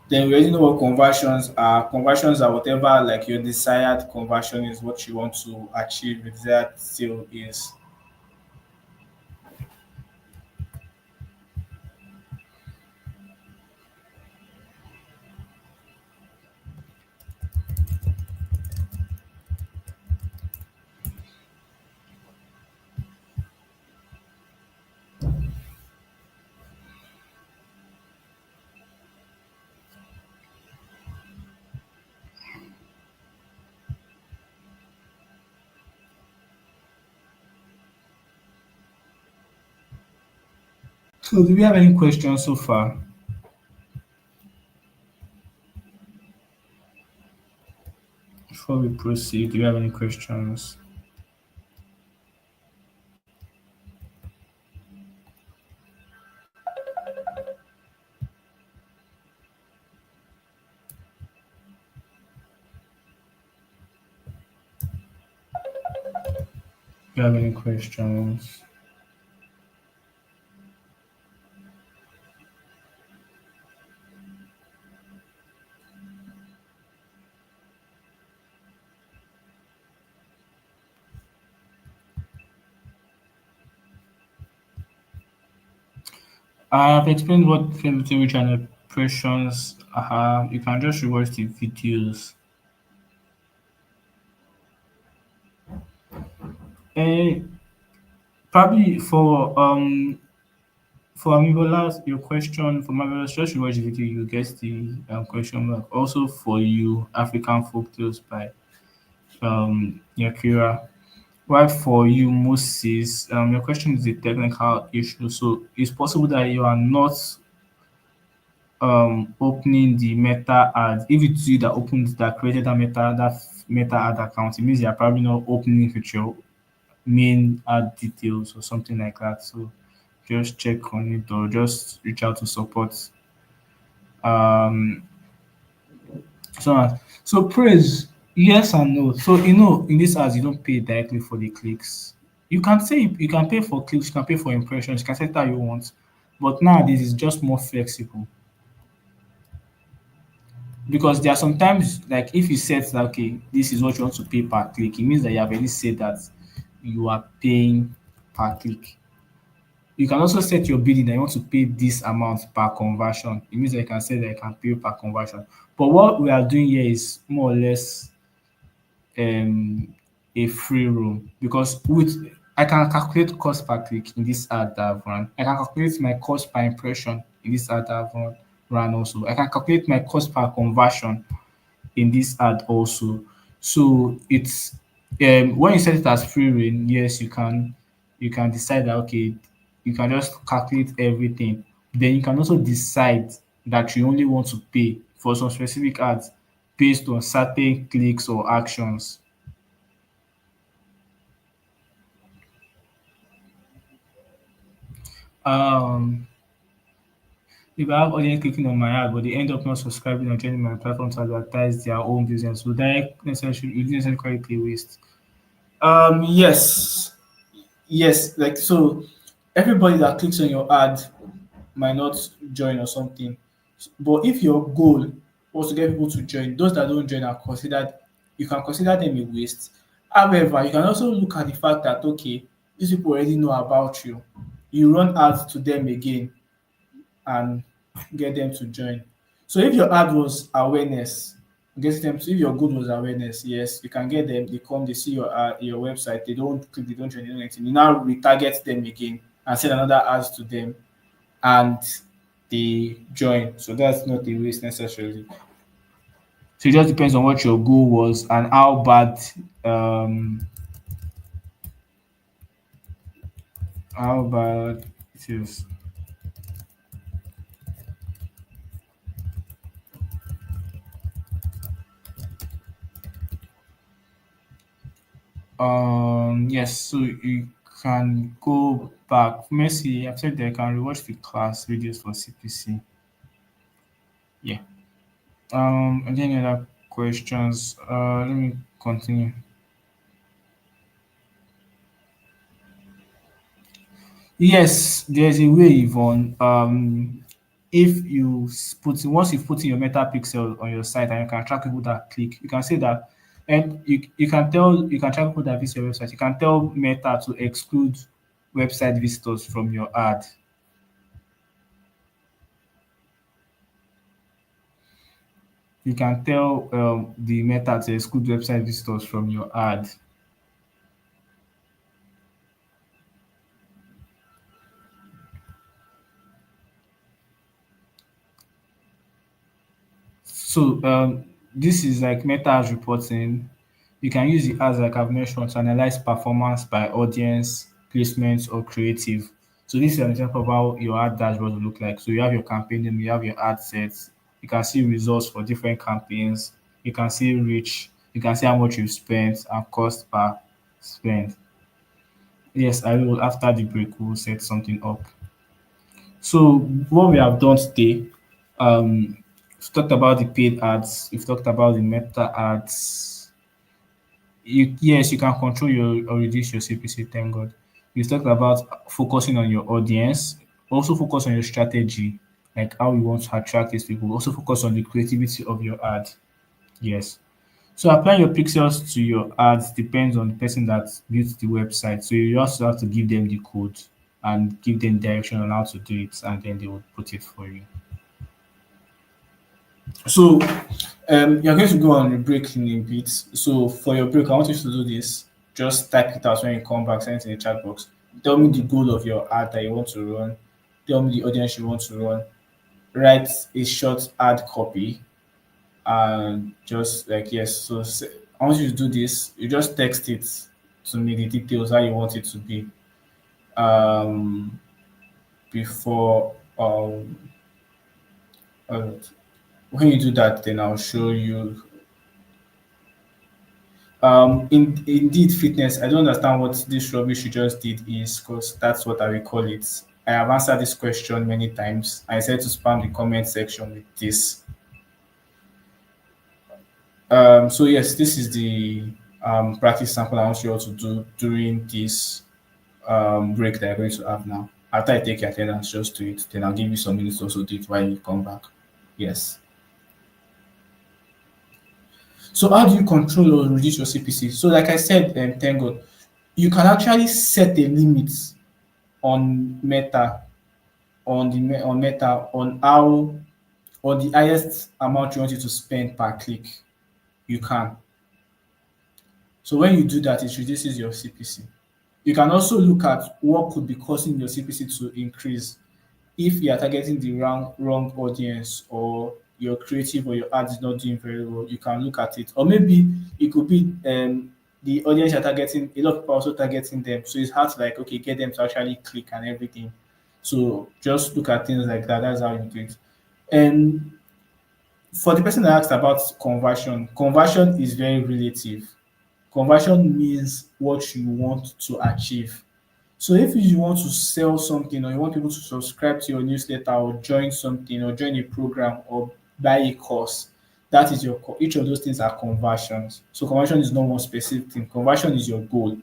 Speaker 1: Then we already know what conversions are. Conversions are whatever like your desired conversion is what you want to achieve. The desired sale is. So do we have any questions so far? Before we proceed, do you have any questions? Do you have any questions? I have explained what filmmaking channel impressions are. You can just rewatch the videos. And probably for Amibola's your question for Marvelous, just rewatch the video, you get the question mark. Also for you, African Folktales by Yakira. Why for you, Moses, your question is a technical issue. So it's possible that you are not opening the meta ad. If it's you that opened that created that meta ad account, it means you're probably not opening it with your main ad details or something like that. So just check on it or just reach out to support. Um, so praise, yes and no. So in this ads, you don't pay directly for the clicks. You can say you can pay for clicks, you can pay for impressions, you can set how you want. But nowadays it's just more flexible because there are sometimes like if you set that okay, this is what you want to pay per click, it means that you have already said that you are paying per click. You can also set your bidding that you want to pay this amount per conversion. It means that you can say that you can pay per conversion. But what we are doing here is more or less um a free roam because with I can calculate cost per click in this ad that I've run. I can calculate my cost per impression in this ad that I've run also. I can calculate my cost per conversion in this ad also. So it's when you set it as free reign, yes, you can decide that okay, you can just calculate everything. Then you can also decide that you only want to pay for some specific ads based on certain clicks or actions. Um, if I have audience clicking on my ad, but they end up not subscribing or joining my platform to advertise their own business, would I necessarily call it a waste? Yes, yes. Like so, everybody that clicks on your ad might not join or something. But if your goal was to get people to join, those that don't join are considered. You can consider them a waste. However, you can also look at the fact that okay, these people already know about you. You run ads to them again and get them to join. So if your ad was awareness, get them to if your goal was awareness, yes, you can get them, they come, they see your website, they don't click, they don't join, they don't anything. You now retarget them again and send another ads to them and they join. So that's not a waste necessarily. So it just depends on what your goal was and um how bad it is. Yes, so you can go back. Mercy, I've said that I can rewatch the class videos for CPC. Yeah. And any other questions? Let me continue. Yes, there's a way, Yvonne. If you put once you put in your meta pixel on your site and you can track people that click, you can say that, and you can tell you can track people that visit your website. You can tell Meta to exclude website visitors from your ad. You can tell the Meta to exclude website visitors from your ad. So this is like Meta as reporting. You can use it as like I've mentioned to analyze performance by audience, placements, or creative. So this is an example of how your ad dashboard will look like. So you have your campaign name, you have your ad sets, you can see results for different campaigns, you can see reach, you can see how much you've spent and cost per spend. Yes, I will after the break we'll set something up. So what we have done today, we've talked about the paid ads, we've talked about the meta ads. Yes, you can control your or reduce your CPC, thank God. We've talked about focusing on your audience, also focus on your strategy, like how you want to attract these people. Also focus on the creativity of your ad. Yes. So applying your pixels to your ads depends on the person that built the website. So you also have to give them the code and give them direction on how to do it, and then they will put it for you. So you're going to go on a break in a bit. So for your break, I want you to do this. Just type it out when you come back, send it in the chat box. Tell me the goal of your ad that you want to run. Tell me the audience you want to run. Write a short ad copy and just like yes. So I want you to do this. You just text it to me the details how you want it to be. Um, before uh, when you do that, then I'll show you. Indeed, fitness. I don't understand what this rubbish you just did is, because that's what I will call it. I have answered this question many times. I said to spam the comment section with this. So yes, this is the practice sample I want you all to do during this break that you're going to have now. After I take your attendance, just do it. Then I'll give you some minutes to also do it while you come back. Yes. So how do you control or reduce your CPC? So like I said, thank God, you can actually set a limit on Meta, on Meta, on how, or the highest amount you want you to spend per click. You can. So when you do that, it reduces your CPC. You can also look at what could be causing your CPC to increase. If you are targeting the wrong audience, or your creative or your ad is not doing very well, you can look at it. Or maybe it could be the audience you're targeting, a lot of people are also targeting them. So it's hard to like, okay, get them to actually click and everything. So just look at things like that. That's how you do it. And for the person that asked about conversion, conversion is very relative. Conversion means what you want to achieve. So if you want to sell something, or you want people to subscribe to your newsletter, or join something, or join a program, or buy a course, that is your each of those things are conversions. So conversion is not one specific thing. Conversion is your goal.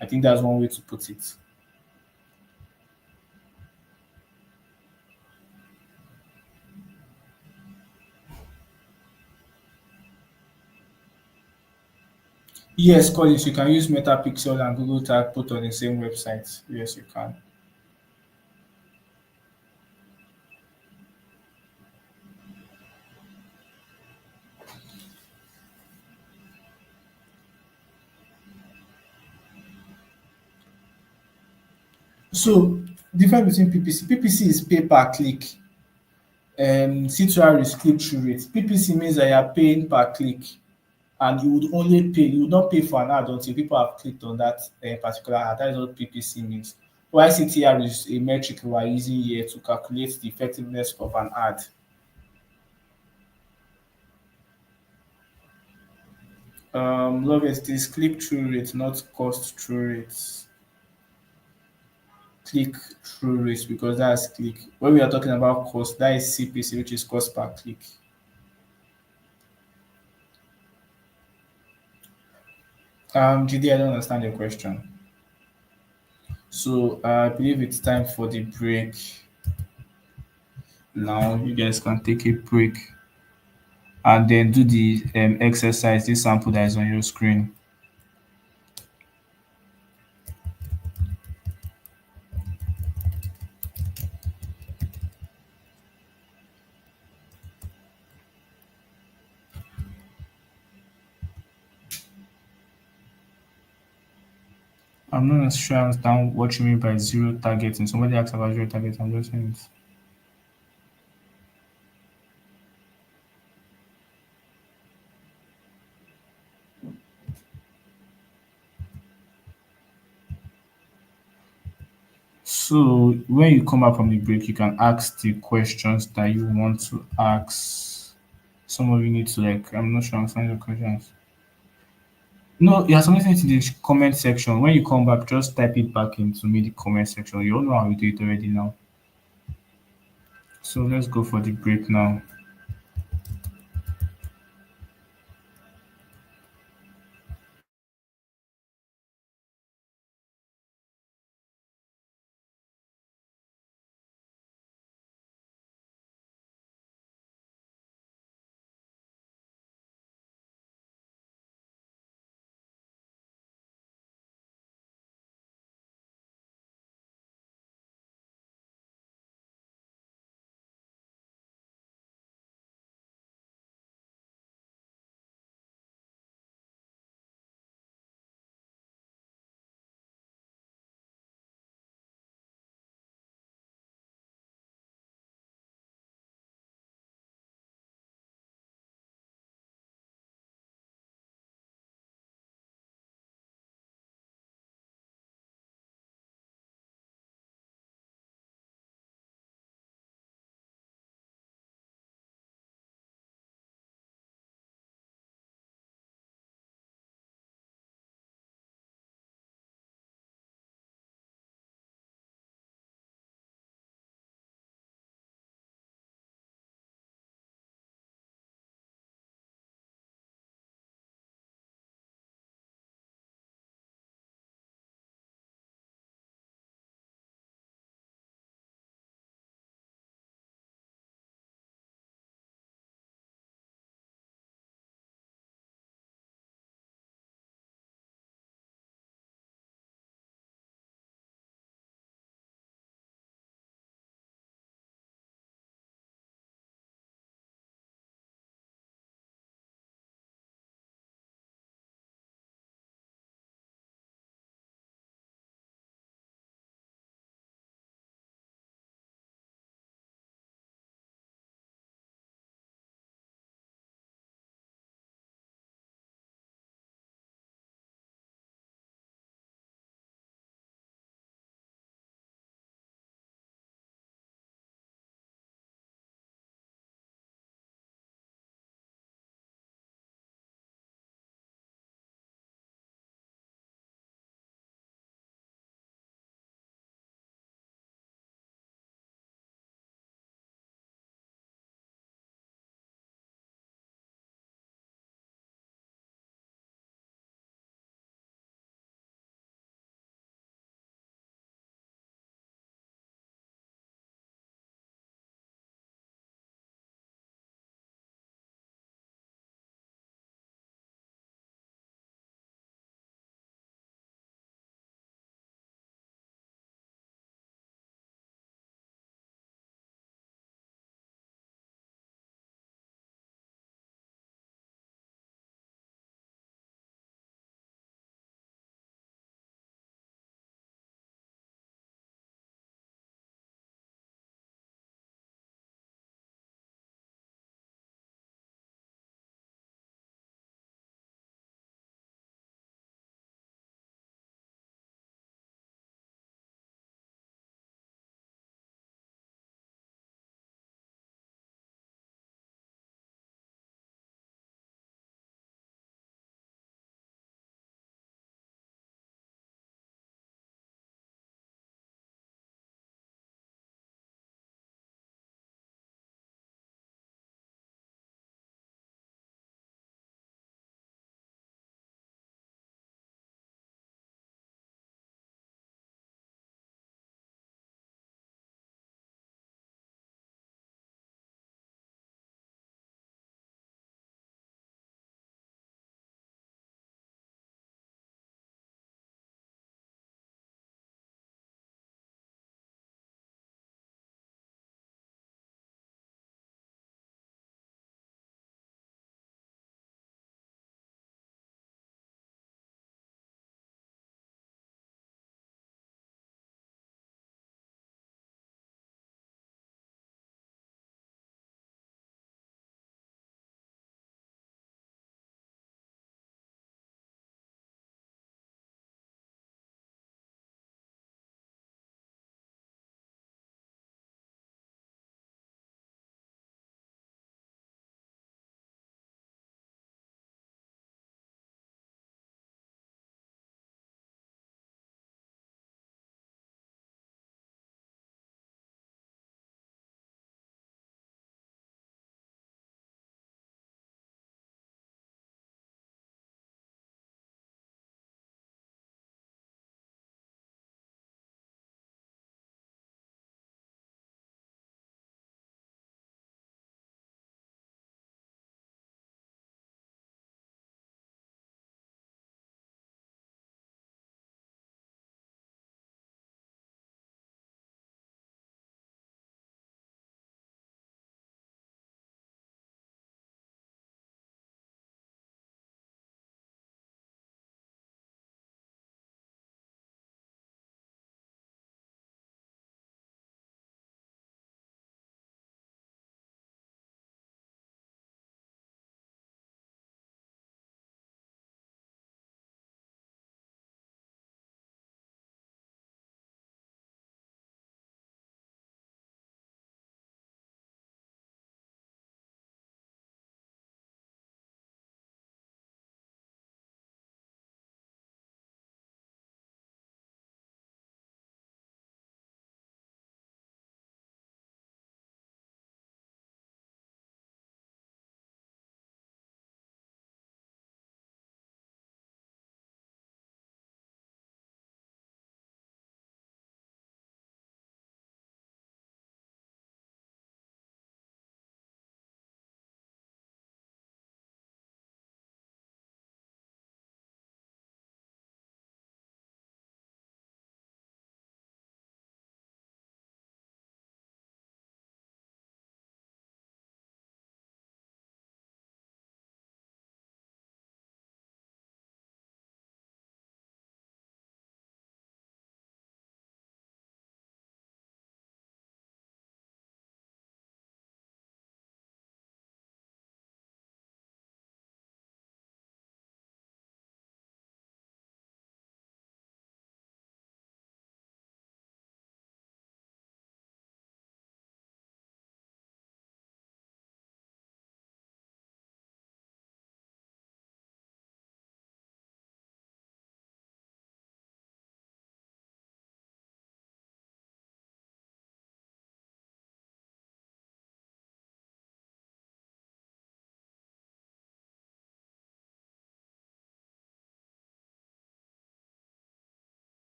Speaker 1: I think that's one way to put it. Yes, Collins, you can use Metapixel and Google Tag put on the same website. Yes, you can. So difference between PPC. PPC is pay per click. C2R is click through rate. PPC means that you are paying per click, and you would not pay for an ad until people have clicked on that particular ad. That is what PPC means. While CTR is a metric we are using here to calculate the effectiveness of an ad. Love it is click through rate, not cost through rates. Click through rates, because that's click. When we are talking about cost, that is CPC, which is cost per click. GD, I don't understand your question. So I believe it's time for the break now. You guys can take a break and then do the exercise, this sample that is on your screen. I'm not sure I understand what you mean by zero targeting. Somebody asked about zero targeting. I'm just saying it. So when you come back from the break, you can ask the questions that you want to ask. Some of you need to like, I'm not sure I understand your questions. No, you have something in the comment section. When you come back, just type it back into me the comment section. You all know how we do it already now. So let's go for the break now.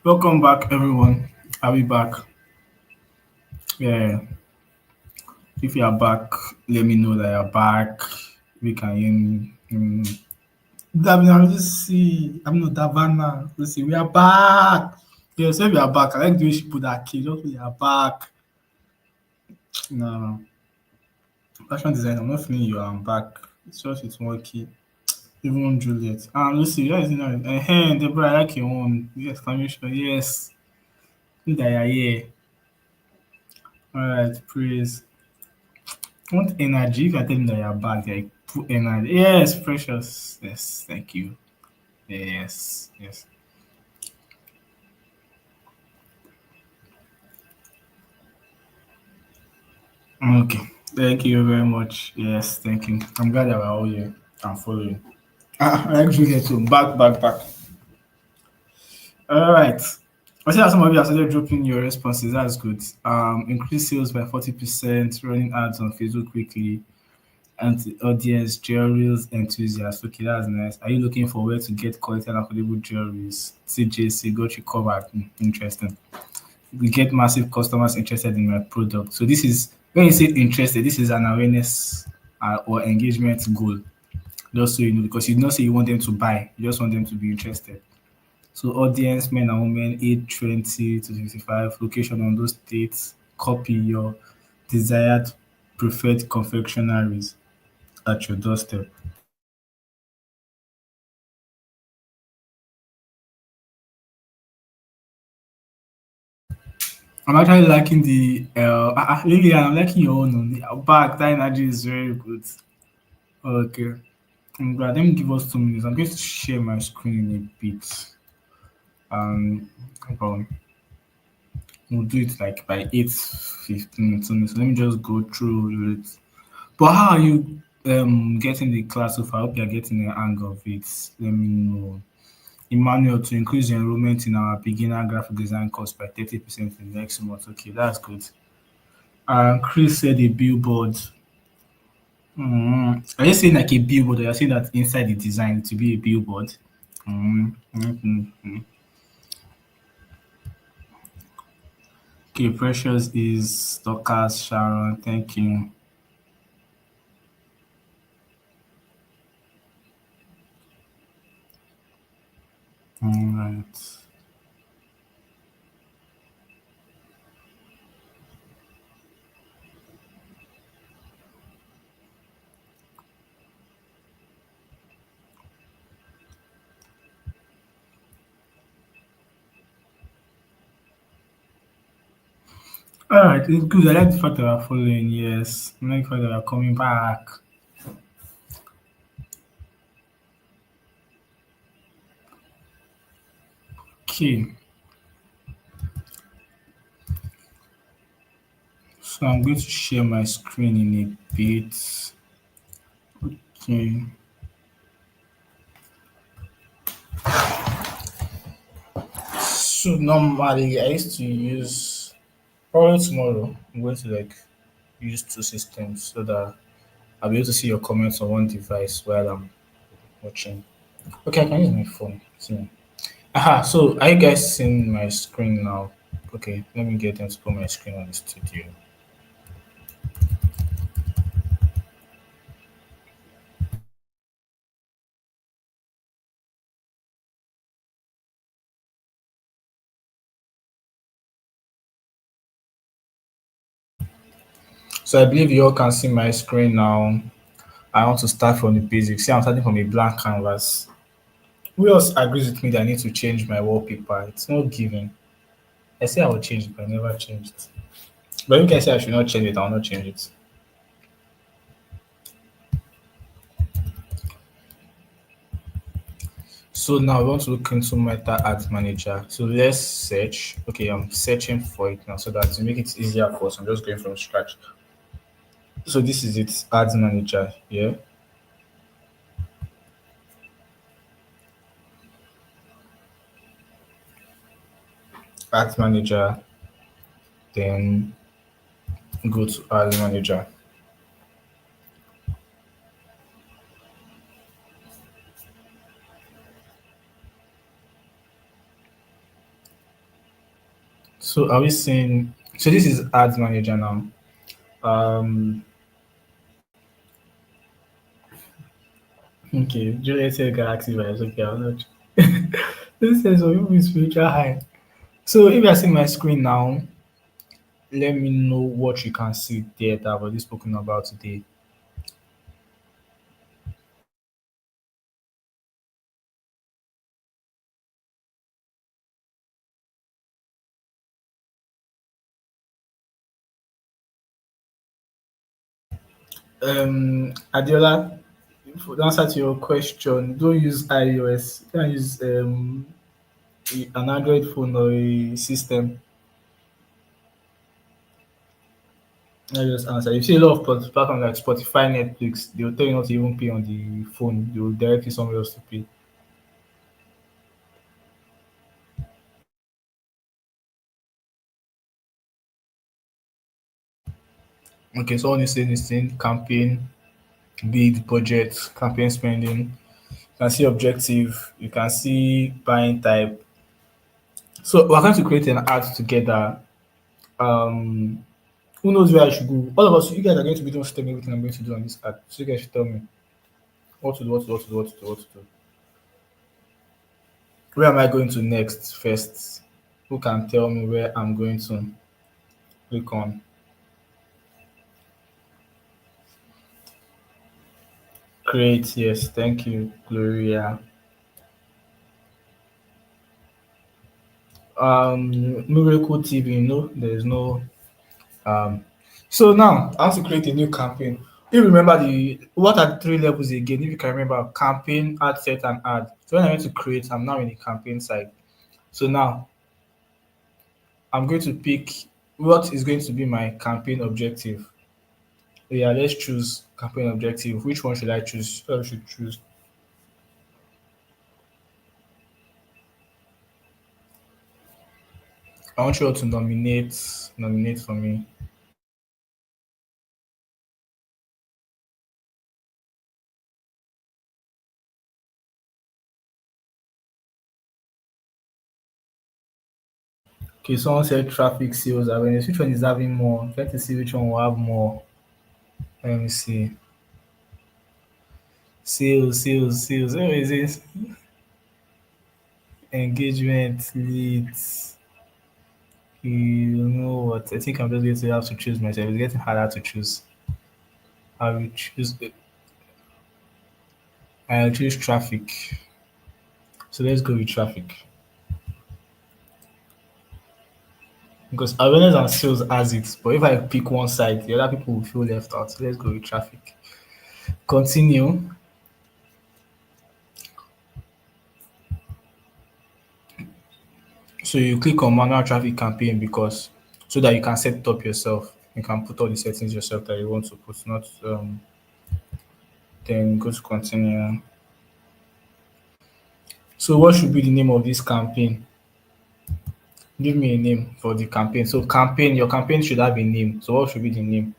Speaker 1: Welcome back, everyone. Are we back? Yeah. If you are back, let me know that you're back. We can hear me. Damina, let's see. I'm not Davana. Let's see. We are back. Yeah, so we are back. I like the way she put that key. Just we are back. No, fashion design. I'm not feeling you. I'm back. It's just it's one key. Even Juliet. Let's see. Yeah, is it now? Hey, Deborah, I like your one. Yes, exclamation. Yes. Good that you're here. All right, praise. Want energy? If I tell them that you're back, like put energy. Yes, precious. Yes, thank you. Yes, yes. Okay. Thank you very much. Yes, thank you. I'm glad that we're all here and following. I actually here too. Back, back, back. All right. I see that some of you have started dropping your responses. That's good. Increase sales by 40%, running ads on Facebook quickly, and audience jewelries enthusiasts. Okay, that's nice. Are you looking for where to get quality and affordable jewelries? CJC got you covered. Interesting. We get massive customers interested in my product. So this is when you say interested, this is an awareness or engagement goal. Just so you know, because you don't say you want them to buy, you just want them to be interested. So audience, men and women, age 20 to 65, location on those states, copy your desired preferred confectionaries at your doorstep. I'm actually liking the Lillian, I'm liking your own. Back, that energy is very good. Okay. I'm glad. Let me give us 2 minutes. I'm going to share my screen in a bit. No problem. We'll do it like by 8:15. So let me just go through it. But how are you getting the class so far? I hope you're getting the hang of it. Let me know. Emmanuel, to increase the enrollment in our beginner graphic design course by 30% in the next month. Okay, that's good. Chris said a billboard. Are you saying like a billboard or you're saying that inside the design to be a billboard? Mm. Okay, Precious is Dorcas Sharon. Thank you. All right. All right, it's good. I like the fact that we're following. Yes, I like the fact that we're coming back. Okay, so I'm going to share my screen in a bit. Okay. So normally I used to use probably tomorrow. I'm going to like use two systems so that I'll be able to see your comments on one device while I'm watching. Okay, I can use my phone. See. Aha, so are you guys seeing my screen now? Okay, let me get them to put my screen on the studio. So I believe you all can see my screen now. I want to start from the basics. See, I'm starting from a blank canvas. Who else agrees with me that I need to change my wallpaper? It's not given. I say I will change it, but I never changed it. But you can say I should not change it, I will not change it. So now we want to look into Meta Ads Manager. So let's search. Okay, I'm searching for it now so that to make it easier for us, I'm just going from scratch. So this is it, Ads Manager. Yeah, Ads Manager. Then go to Ads Manager. So are we saying so this is ads manager now? Um okay, Juliet said Galaxy vibes. Okay, I'll not. This says so people with spiritual high. So if you are seeing my screen now, let me know what you can see there that I've already spoken about today. Adiola, for the answer to your question, don't use iOS. You can use an Android phone or a system. I just answer. You see a lot of platforms like Spotify, Netflix, they'll tell you not to even pay on the phone. They'll direct you somewhere else to pay. Okay, so when you say this thing, campaign, bid, budget, campaign spending, you can see objective, you can see buying type. So we're going to create an ad together. Um, who knows where I should go? All of us, you guys are going to be the ones to tell me everything I'm going to do on this ad. So you guys should tell me what to do, what to do, what to do, what to do, what to do. Where am I going to next first? Who can tell me where I'm going to click on? Create, yes, thank you, Gloria. Miracle TV, no, there's no um so now I want to create a new campaign. You remember the what are the three levels again? If you can remember campaign, ad set, and ad. So when I went to create, I'm now in the campaign side. So now I'm going to pick what is going to be my campaign objective. Yeah, let's choose campaign objective. Which one should I choose? I should choose. I want you all to nominate for me. Okay, someone said traffic sales awareness. Which one is having more? Try to see which one will have more. Let me see. Sales. Where is it? Engagement leads. You know what? I think I'm just going to have to choose myself. It's getting harder to choose. I will choose. I'll choose traffic. So let's go with traffic because awareness and sales has it. But if I pick one side, the other people will feel left out. So let's go with traffic. Continue. So you click on manual traffic campaign because so that you can set it up yourself. You can put all the settings yourself that you want to put, not then go to continue. So what should be the name of this campaign? Give me a name for the campaign. So campaign, your campaign should have a name. So what should be the name?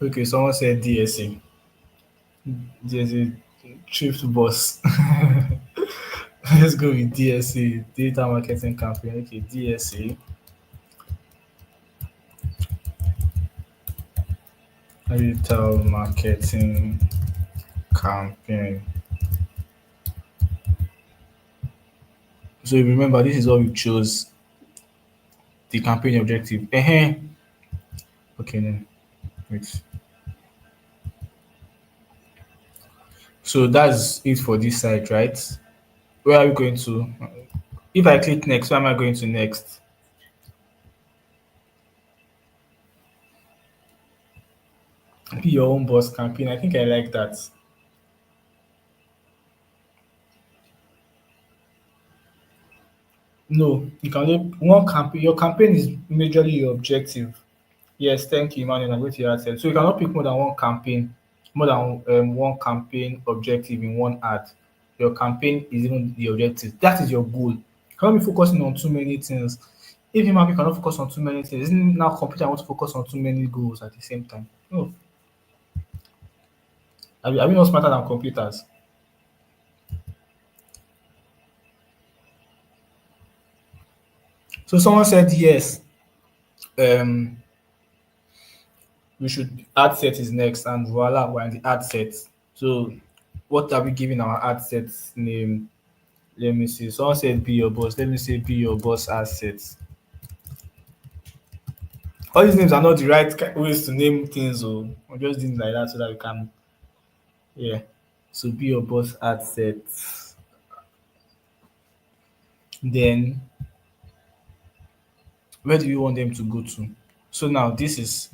Speaker 1: Okay, someone said DSA. DSA Thrift Boss. Let's go with DSA, Data Marketing Campaign. Okay, DSA, Retail Marketing Campaign. So remember, this is what we chose the campaign objective. Okay, then wait. So that's it for this side, right? Where are we going to? If I click next, where am I going to next? Be your own boss campaign. I think I like that. No, you can only one campaign. Your campaign is majorly your objective. Yes, thank you, Emmanuel. I'm going to answer. So you cannot pick more than one campaign, more than one campaign objective in one ad. your campaign is even the objective. That is your goal. You cannot be focusing on too many things. If human being cannot focus on too many things, isn't it now computer want to focus on too many goals at the same time? No. Are we not smarter than computers? So someone said yes. Um, we should ad set is next, and voila, we're in the ad set. So what are we giving our ad set name? Let me see. Someone said be your boss. Let me say be your boss ad set. All these names are not the right ways to name things. Oh, I'm just doing it like that so that we can, yeah. So be your boss ad set. Then where do you want them to go to? So now this is,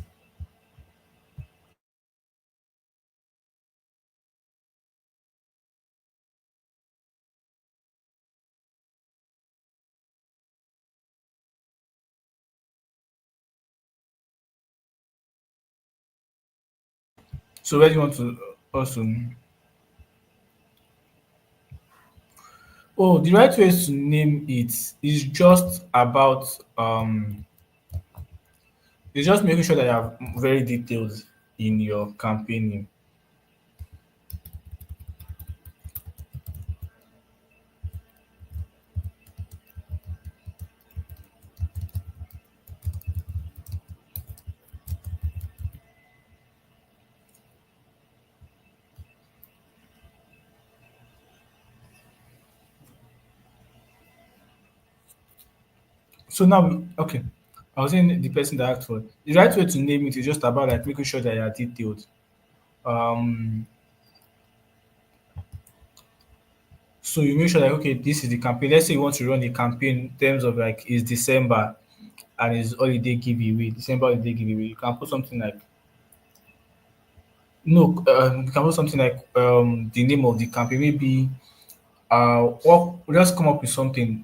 Speaker 1: so where do you want to also, oh, the right way to name it is just about it's just making sure that you have very detailed in your campaigning. So now, okay, I was saying the person that asked for it. The right way to name it is just about like making sure that you are detailed. Um, so you make sure that okay, this is the campaign. Let's say you want to run a campaign in terms of like it's December and it's holiday giveaway, December holiday giveaway. You can put something like no, you can put something like the name of the campaign, maybe or just come up with something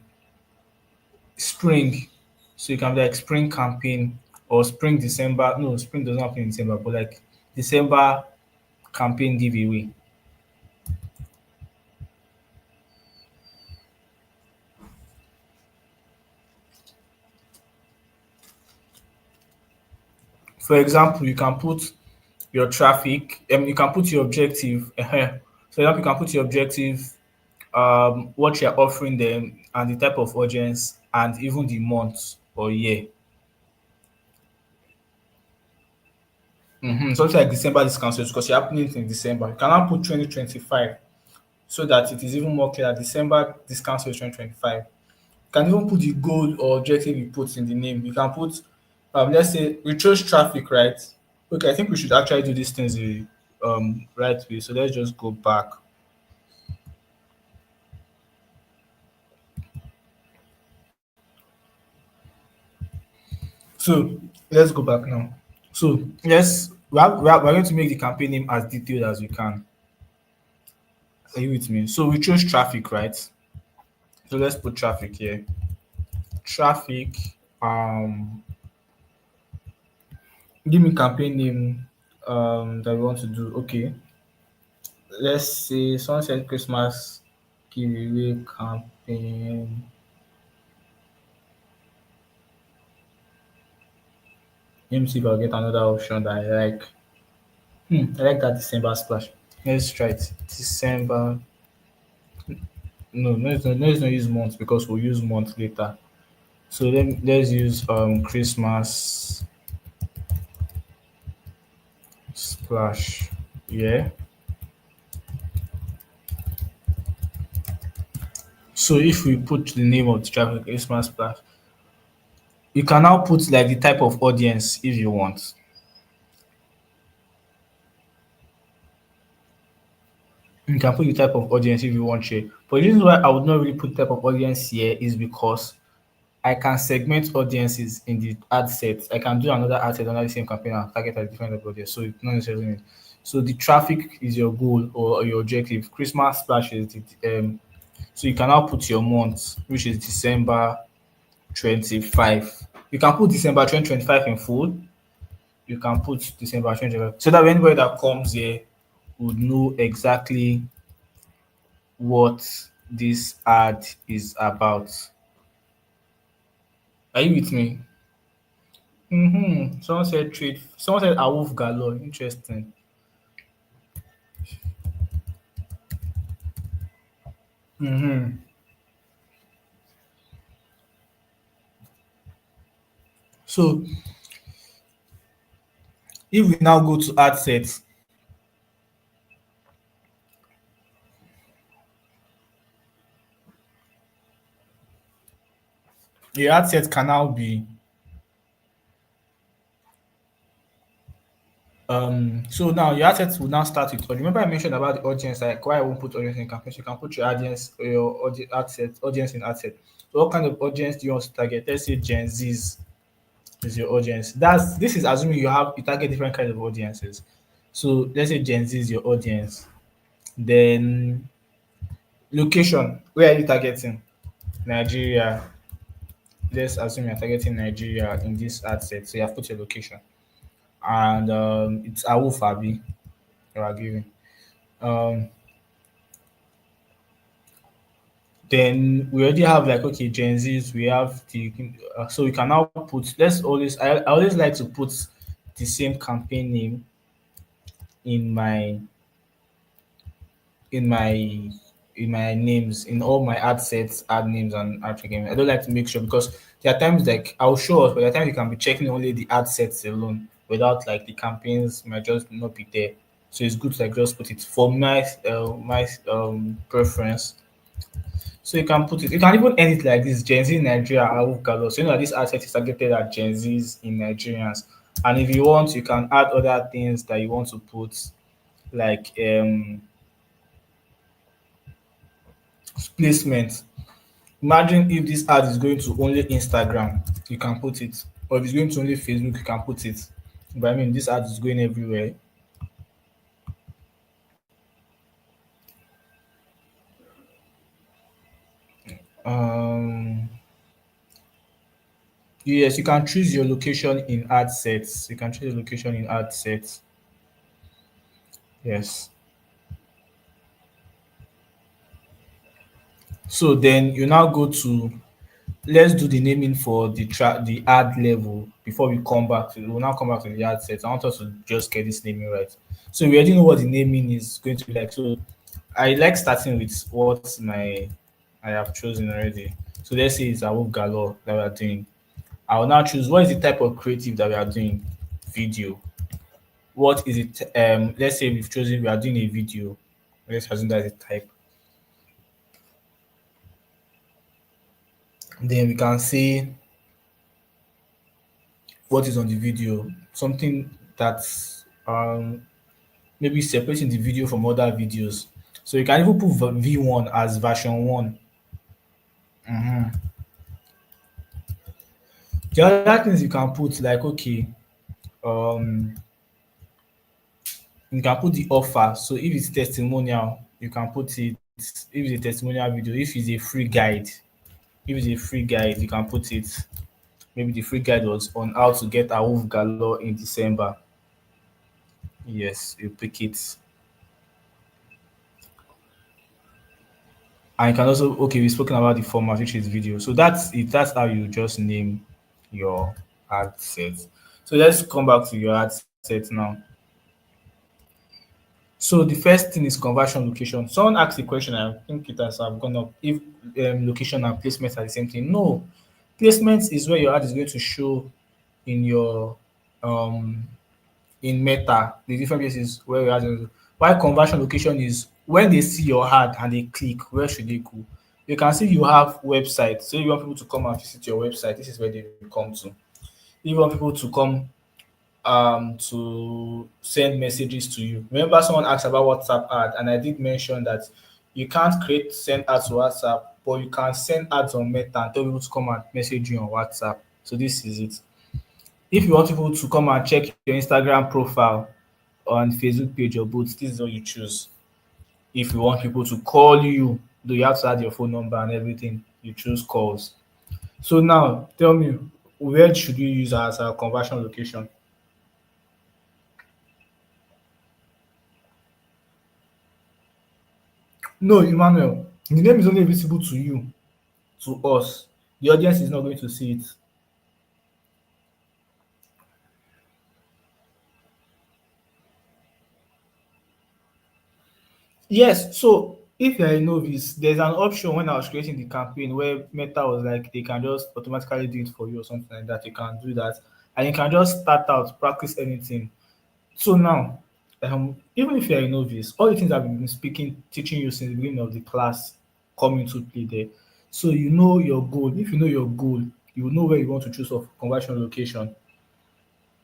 Speaker 1: spring. So you can be like spring campaign or spring December. No, spring doesn't happen in December, but like December campaign giveaway. For example, you can put your traffic, you can put your objective. So example, you can put your objective, what you're offering them, and the type of audience, and even the month or year. Something like December discount sales because you're happening in December. You can now put 2025 so that it is even more clear that December discount sales 2025. You can even put the goal or objective you put in the name. You can put, let's say, we chose traffic, right? Okay, I think we should actually do these things the right way. So let's just go back. So let's go back now. So yes, we're going to make the campaign name as detailed as we can. Are you with me? So we chose traffic, right? So let's put traffic here. Traffic. Give me campaign name that we want to do. Okay. Let's say someone said Christmas giveaway campaign. Let me see if I'll get another option that I like. I like that December splash. Let's try it. December. No, let's not use month because we'll use month later. So let's use Christmas splash. Yeah. So if we put the name of the traffic Christmas splash, you can now put like the type of audience if you want. You can put the type of audience if you want here. But the reason why I would not really put type of audience here is because I can segment audiences in the ad set. I can do another ad set under the same campaign and target a different type of audience. So it's not necessarily need. So the traffic is your goal or your objective. Christmas splash is the so you can now put your month, which is December 25. You can put December 2025 in full. You can put December 2025. So that anybody that comes here would know exactly what this ad is about. Are you with me? Someone said trade. Someone said Awuf Galore. Interesting. Mm-hmm. So if we now go to ad sets, your ad set can now be so now your ad set will now start with. Remember I mentioned about the audience, like why I won't put audience in campaigns. You can put your audience, ad set, audience in ad set. So what kind of audience do you want to target? Let's say Gen Z's is your audience. This is assuming you target different kinds of audiences. So let's say Gen Z is your audience. Then location, where are you targeting? Nigeria. Let's assume you're targeting Nigeria in this ad set. So you have put your location. And it's Awuf Abi you are giving. Um, then we already have like okay Gen Zs. We have the so we can now put. Let's always. I always like to put the same campaign name in my in my in my names in all my ad sets, ad names and ad tracking. I don't like to make sure because there are times like I'll show us, but there are times you can be checking only the ad sets alone without like the campaigns might just not be there. So it's good to like just put it for my preference. So you can put it. You can even end it like this: Gen Z in Nigeria, Awuf Galo. So you know that this ad set is targeted at Gen Zs in Nigerians. And if you want, you can add other things that you want to put, like placement. Imagine if this ad is going to only Instagram, you can put it. Or if it's going to only Facebook, you can put it. But I mean, this ad is going everywhere. Um, yes, you can choose your location in ad sets. You can choose your location in ad sets. Yes. So then you now go to let's do the naming for the ad level before we'll now come back to the ad set. I want us to just get this naming right. So we already know what the naming is going to be like. So I like starting with what my I have chosen already. So let's say it's Awuf Galore that we are doing. I will now choose what is the type of creative that we are doing. Video. What is it? Let's say we are doing a video. Let's assume that is a type. Then we can say what is on the video. Something that's maybe separating the video from other videos. So you can even put V1 as version 1. Mhm. The other things you can put like okay, um, you can put the offer. So if it's testimonial, you can put it. If it's a testimonial video, if it's a free guide, you can put it. Maybe the free guide was on how to get a wolf galore in December. Yes, you pick it. And you can also okay, we've spoken about the format, which is video. So that's it. That's how you just name your ad set. So let's come back to your ad set now. So the first thing is conversion location. Someone asked the question, I think it has have gone up if location and placement are the same thing. No, placement is where your ad is going to show in your um in Meta, the different places where your ad is. Why conversion location is when they see your ad and they click, where should they go? You can see you have website. So if you want people to come and visit your website, this is where they will come to. If you want people to send messages to you. Remember someone asked about WhatsApp ad and I did mention that you can't send ads to WhatsApp, but you can send ads on Meta and tell people to come and message you on WhatsApp. So this is it. If you want people to come and check your Instagram profile on Facebook page or both, this is what you choose. If you want people to call you, though you have to add your phone number and everything, you choose calls. So now tell me, where should you use as a conversion location? No, Emmanuel, the name is only visible to you, to us. The audience is not going to see it. Yes, so if you're a novice, there's an option when I was creating the campaign where Meta was like they can just automatically do it for you or something like that. You can do that, and you can just start out, practice anything. So now, even if you're a novice, all the things I've been speaking, teaching you since the beginning of the class come into play there. So you know your goal. If you know your goal, you know where you want to choose of conversion location.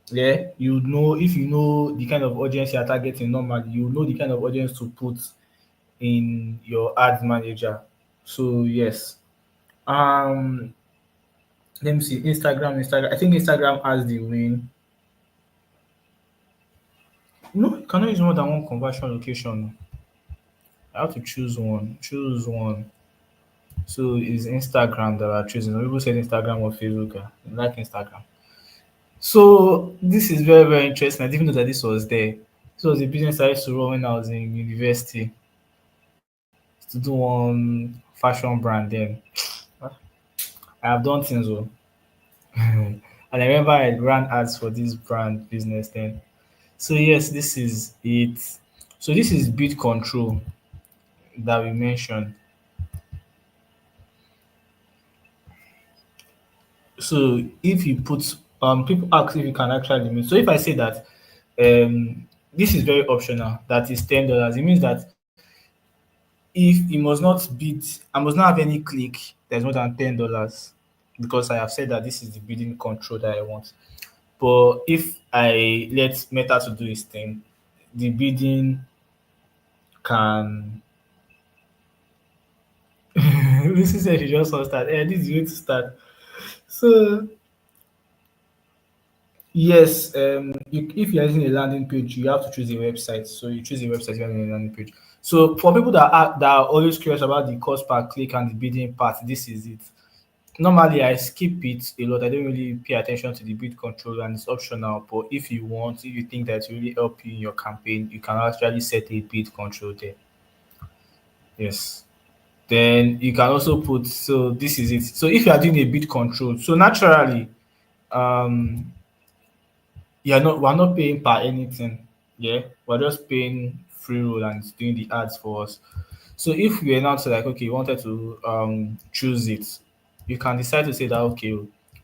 Speaker 1: Yeah, you know if you know the kind of audience you are targeting normally, you know the kind of audience to put in your ads manager. So yes. Um Let me see. Instagram. I think Instagram has the win. No, you cannot use more than one conversion location. I have to choose one. Choose one. So it's Instagram that I'm choosing. Some people said Instagram or Facebook. I like Instagram. So this is very, very interesting. I didn't know that this was there. This was a business I used to run when I was in university to do one fashion brand then. I have done things well. And I remember I ran ads for this brand business then. So yes, this is it. So this is bid control that we mentioned. So if you put people ask if you can actually limit. So if I say that this is very optional, that is $10, it means that if you must not bid, I must not have any click that's more than $10 because I have said that this is the bidding control that I want. But if I let Meta to do its thing, the bidding can. Lucy said she just want to start. This is going to start. So yes, if you're using a landing page, you have to choose a website. So you choose a website rather than a landing page. So for people that are always curious about the cost per click and the bidding part, this is it. Normally, I skip it a lot. I don't really pay attention to the bid control, and it's optional. But if you want, if you think that it really help you in your campaign, you can actually set a bid control there. Yes. Then you can also put. So this is it. So if you are doing a bid control, so naturally, um, we're not paying per anything. Yeah, we're just paying free roll and it's doing the ads for us. So if we are now to like okay, you wanted to choose it, you can decide to say that okay,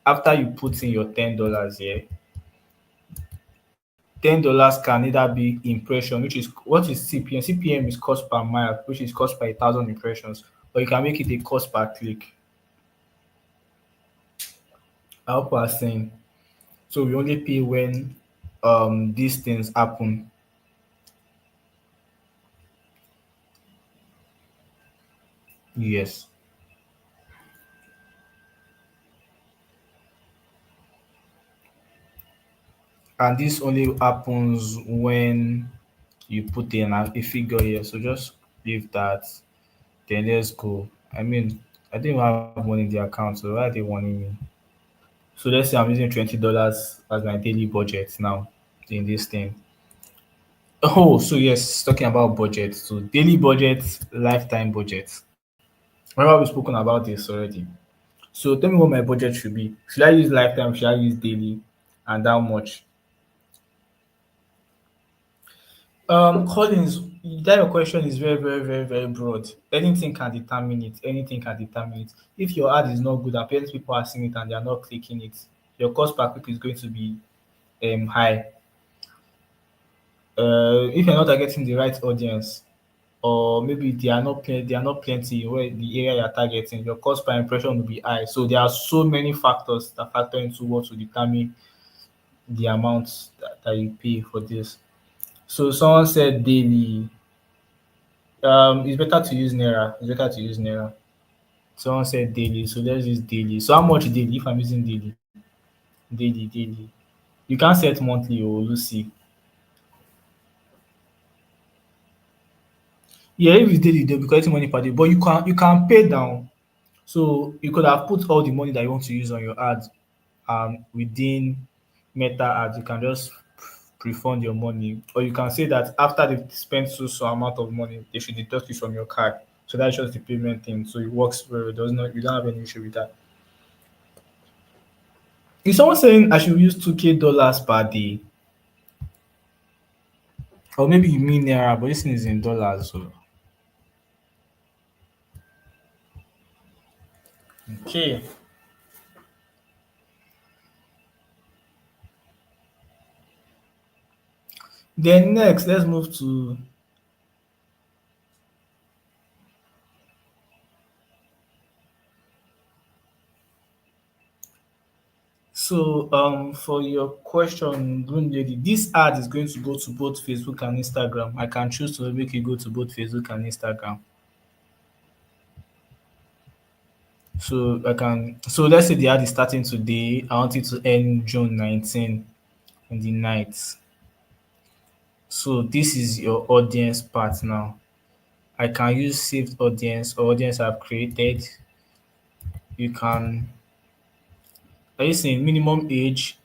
Speaker 1: after you put in your $10 here, $10 can either be impression, which is what is CPM. CPM is cost per mile, which is cost per 1,000 impressions, or you can make it a cost per click. I hope we're saying. So we only pay when these things happen. Yes. And this only happens when you put in a figure here. So just leave that. Then let's go. I mean, I didn't have money in the account, so why are they wanting me? So let's say I'm using $20 as my daily budget now in this thing. Oh, so yes, talking about budget. So daily budget, lifetime budget. Remember we've spoken about this already. So tell me what my budget should be. Should I use lifetime? Should I use daily? And how much? Collins, that your question is very, very, very, very broad. Anything can determine it. Anything can determine it. If your ad is not good and parents people are seeing it and they are not clicking it, your cost per click is going to be high. If you're not targeting the right audience, or maybe they are not plenty where the area you're targeting, your cost per impression will be high. So there are so many factors that factor into what will determine the amount that you pay for this. So someone said daily. It's better to use Naira. It's better to use Naira. Someone said daily, so let's use daily. So how much daily? If I'm using daily, daily. You can't set monthly or Lucy. Yeah, if it's daily, they'll be collecting money per day, but you can pay down. So you could have put all the money that you want to use on your ads within Meta ads. You can just refund your money, or you can say that after they've spent so amount of money, they should deduct it from your card. So that's just the payment thing. So it works very well. Does not you don't have any issue with that. Is someone saying I should use $2K per day? Or maybe you mean naira, but this thing is in dollars. So okay. Then next, let's move to for your question, Green Lady, this ad is going to go to both Facebook and Instagram. I can choose to make it go to both Facebook and Instagram. So let's say the ad is starting today. I want it to end June 19 in the night. So this is your audience part now. I can use saved audience or audience I've created. You can are you saying minimum age?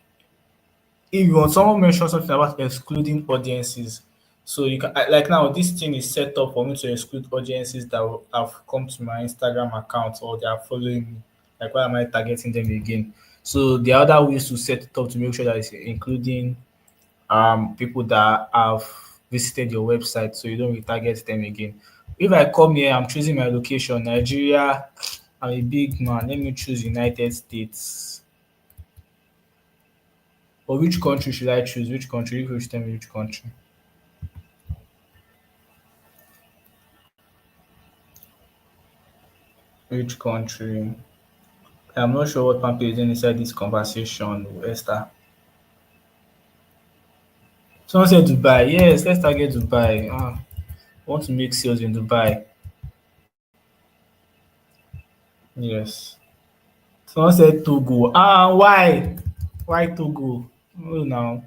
Speaker 1: If you want someone mention something about excluding audiences, so you can like now this thing is set up for me to exclude audiences that have come to my Instagram account or they are following me. Like why am I targeting them again? So the other ways to set it up to make sure that it's including people that have visited your website so you don't retarget them again. If I come here, I'm choosing my location, Nigeria. I'm a big man. Let me choose United States. Or which country should I choose? Which country? If you should tell me which country. Which country? I'm not sure what Pampe is doing inside this conversation, Esther. Someone said Dubai. Yes, let's target Dubai. I want to make sales in Dubai. Yes. Someone said Togo. Why? Why Togo? Oh, now.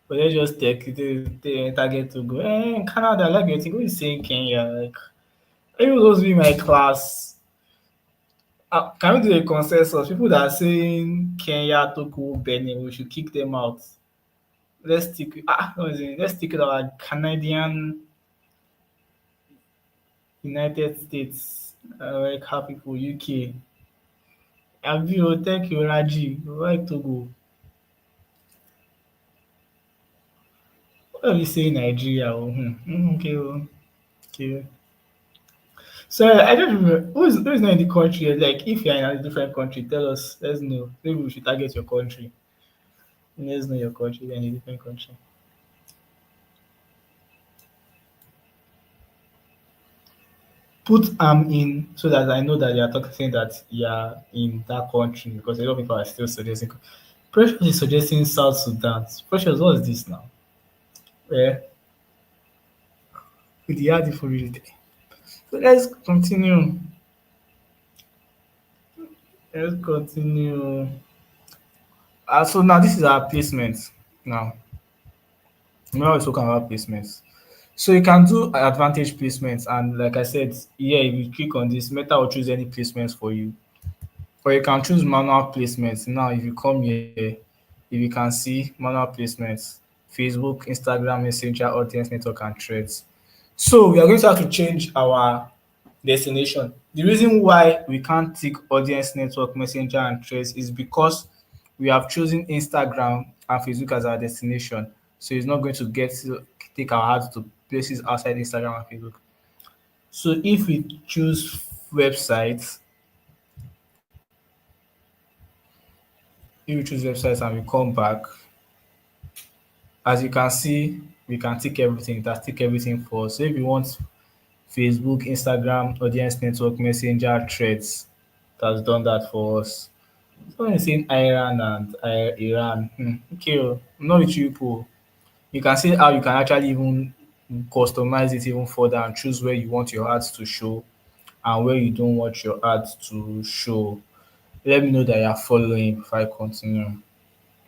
Speaker 1: But let's just target Togo. Canada, like you think, who is saying Kenya? Like, even those be my class. Can we do a consensus? People that are saying Kenya, Togo, Benin, we should kick them out. Let's stick with our Canadian United States, America people, UK. Avio, thank you, Raji. Why Togo? What are we saying Nigeria? Okay, okay. So I don't remember who's not in the country. Like if you're in a different country, tell us. Let's know. Maybe we should target your country. Let's know your country. You're in a different country. Put in so that I know that you are talking saying that you are in that country because a lot of people are still suggesting. Precious is suggesting South Sudan. Precious, what is this now? Yeah, with the add for real. So let's continue. Let's continue. So now this is our placement. Now, we're always talking about placements. So you can do advantage placements, and like I said, yeah, if you click on this, Meta will choose any placements for you. Or you can choose manual placements. Now, if you come here, if you can see manual placements, Facebook, Instagram, Messenger, Audience Network, and Threads. So we are going to have to change our destination. The reason why we can't tick Audience Network, Messenger, and Threads is because we have chosen Instagram and Facebook as our destination. So it's not going to take our ads to places outside Instagram and Facebook. So if we choose websites, if we choose websites and we come back, as you can see, we can tick everything. That tick everything for us. So if you want Facebook, Instagram, Audience Network, Messenger, Threads, that's done that for us. So I'm saying Iran and Iran. Okay, not with you people. You can see how you can actually even customize it even further and choose where you want your ads to show and where you don't want your ads to show. Let me know that you are following before I continue.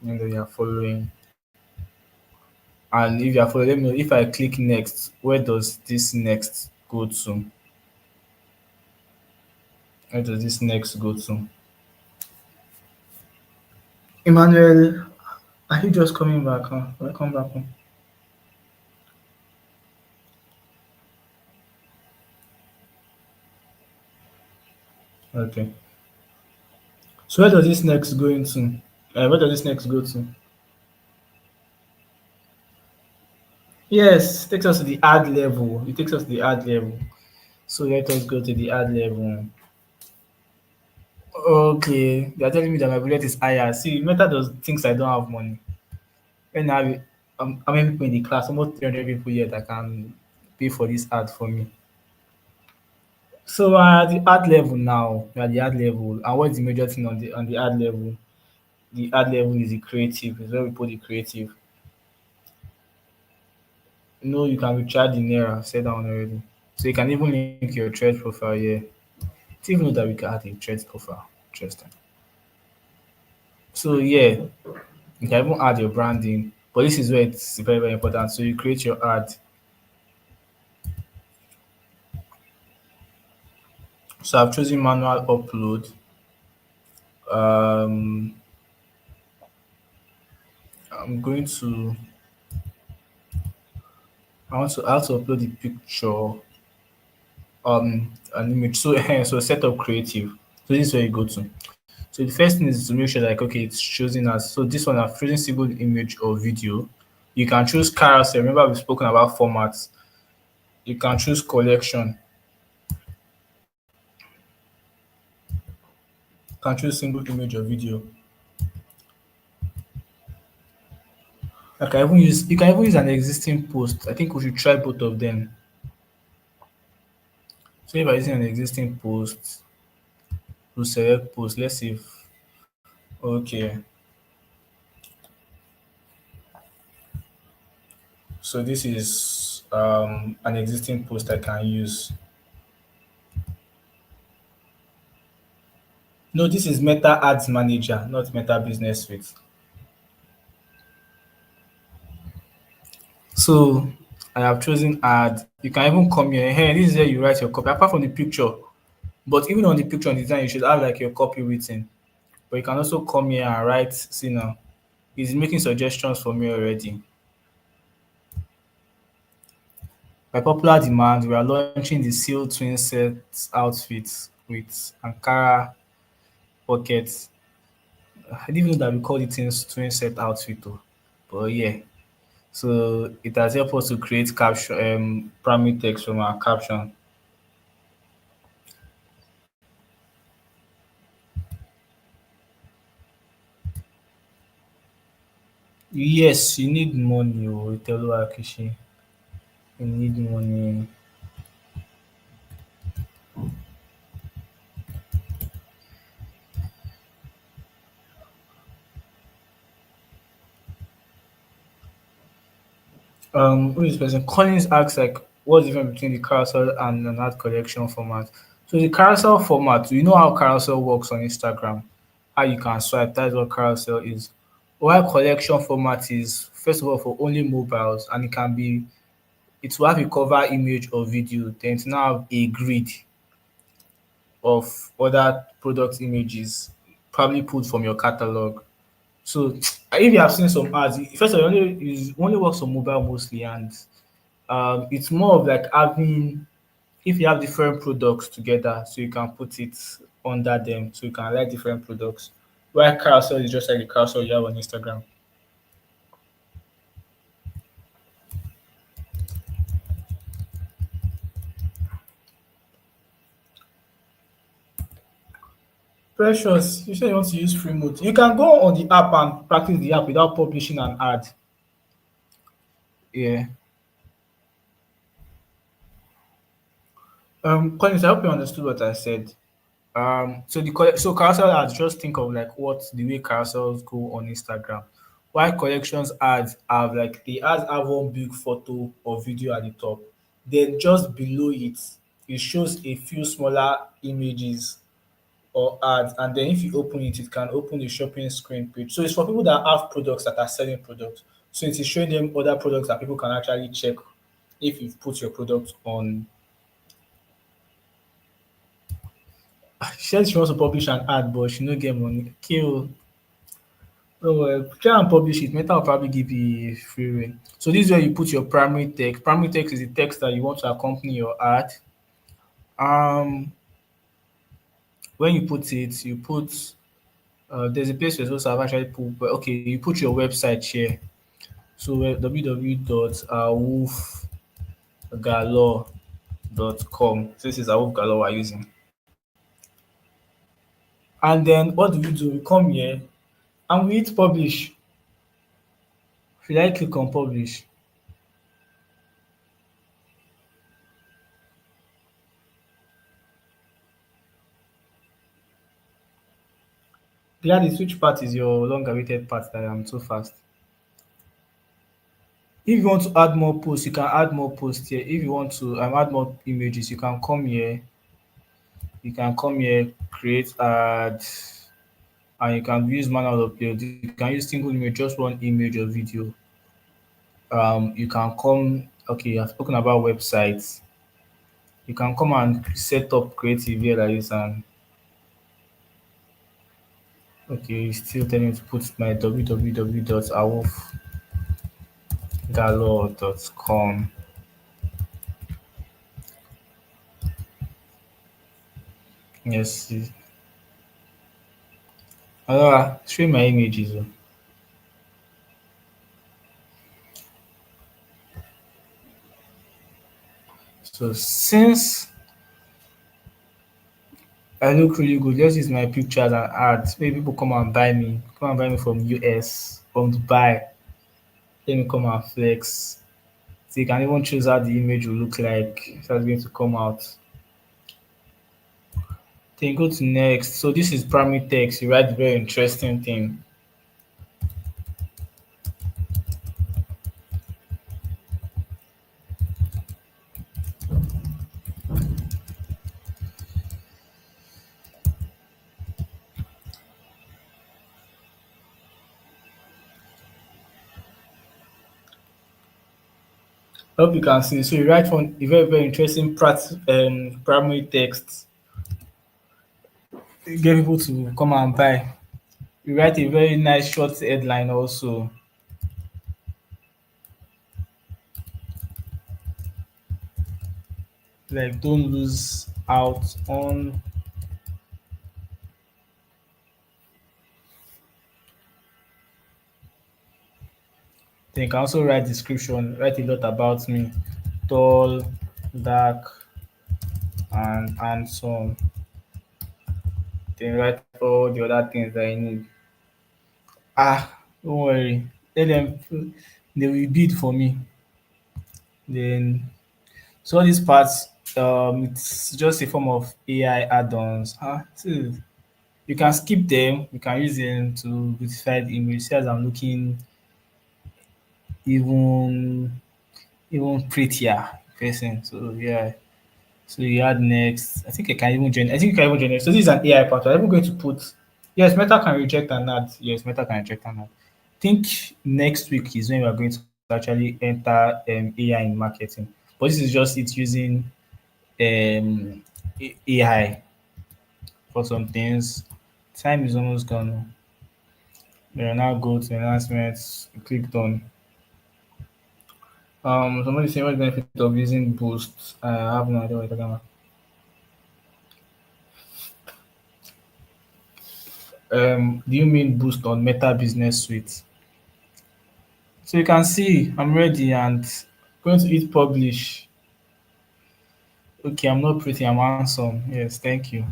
Speaker 1: Let me know you are following. And if you are following, let me know if I click next, where does this next go to? Where does this next go to? Emmanuel, are you just coming back? Huh? Welcome back home. Okay. So where does this next go into? Where does this next go to? Yes, takes us to the ad level. It takes us to the ad level. So let us go to the ad level. Okay, they are telling me that my budget is higher. See, Meta does things I don't have money. When I have how many people in the class? Almost 300 people here that can pay for this ad for me. So at the ad level now, we're at the ad level. And what's the major thing on the ad level? The ad level is the creative. Is where we put the creative. No, you can recharge the Naira. Said that one already. So you can even link your thread profile here. Didn't even know that we can add a thread profile. Interesting. So yeah, you can even add your branding. But this is where it's very, very important. So you create your ad. So I've chosen manual upload. Um, I'm going to I want to upload the picture, an image. So so set up creative. So this is where you go to. So the first thing is to make sure like okay it's chosen as so this one I've chosen single image or video. You can choose carousel. Remember we've spoken about formats. You can choose collection. You can choose single image or video. You can even use an existing post. I think we should try both of them. So if I'm using an existing post, we'll select post. Let's see if okay. So this is an existing post I can use. No, this is Meta Ads Manager, not Meta Business Suite. So I have chosen ad. You can even come here. Hey, this is where you write your copy. Apart from the picture, but even on the picture and design, you should have like your copy written. But you can also come here and write. See now, he's making suggestions for me already. By popular demand, we are launching the Seal Twin Set outfit with Ankara pockets. I didn't even know that we called it twin set outfit though. But yeah. So it has helped us to create caption primary text from our caption. Yes, you need money, oh, Italo Akishi. You need money. Who is this person? Collins asks like what's the difference between the carousel and an ad collection format? So the carousel format, you know how carousel works on Instagram, how you can swipe, that's what carousel is. While collection format is first of all for only mobiles and it will have a cover image or video, then it now have a grid of other product images probably pulled from your catalog. So if you have seen some ads, first of all, it only works on mobile mostly, and it's more of like having if you have different products together, so you can put it under them, so you can like different products. While carousel is just like the carousel you have on Instagram. Precious, you said you want to use free mode. You can go on the app and practice the app without publishing an ad. Yeah. Collins, I hope you understood what I said. So carousel ads, just think of like what the way carousels go on Instagram. While collections ads have like the ads have one big photo or video at the top. Then just below it, it shows a few smaller images or ads. And then if you open it, it can open the shopping screen page. So it's for people that have products that are selling products. So it is showing them other products that people can actually check if you've put your product on. She said she wants to publish an ad, but she no get money. Kill. Oh, try and publish it. Meta will probably give you a free rein. So this is where you put your primary text. Primary text is the text that you want to accompany your ad. Um, when you put it, you put there's a place where supposed to have actually put, but okay, you put your website here. So www.awufgalore.com. So this is Awuf Galore we're using. And then what do? We come here and we hit publish. Should I click on publish? Gladys, which part is your long awaited part that I'm too fast? If you want to add more posts, you can add more posts here. If you want to add more images, you can come here. You can come here, create ad, and you can use manual upload. You can use single image, just one image or video. You can come. Okay, I've spoken about websites. You can come and set up creative here like this, and okay, it's still telling me to put my www.awufgalore.com. Yes, show my images. Oh. So since I look really good, let's use my pictures and ads. Maybe people come and buy me from US, from Dubai. Let me come and flex. So you can even choose how the image will look like. So it's going to come out. Then go to next. So this is primary text. You write very interesting thing. I hope you can see. So you write one a very very interesting primary text. You get people to come and buy. You write a very nice short headline also. Like don't lose out on. Then you can also write description, write a lot about me. Tall, dark, and handsome. Then write all the other things that I need. Don't worry. Let them they will bid for me. Then so all these parts, it's just a form of AI add-ons. So you can skip them, you can use them to beautify the image. See as I'm looking even even prettier person. So yeah. So you add next. I think you can even join next. So this is an AI part. I'm even going to put yes, Meta can reject an ad. Yes, Meta can reject an ad. I think next week is when we are going to actually enter AI in marketing. But this is just it using AI for some things. Time is almost gone. We will now go to enhancements. Clicked on. Somebody saying what's the benefit of using Boost? I have no idea what you're talking about. Do you mean Boost on Meta Business Suite? So you can see I'm ready and going to hit publish. Okay, I'm not pretty, I'm handsome. Yes, thank you.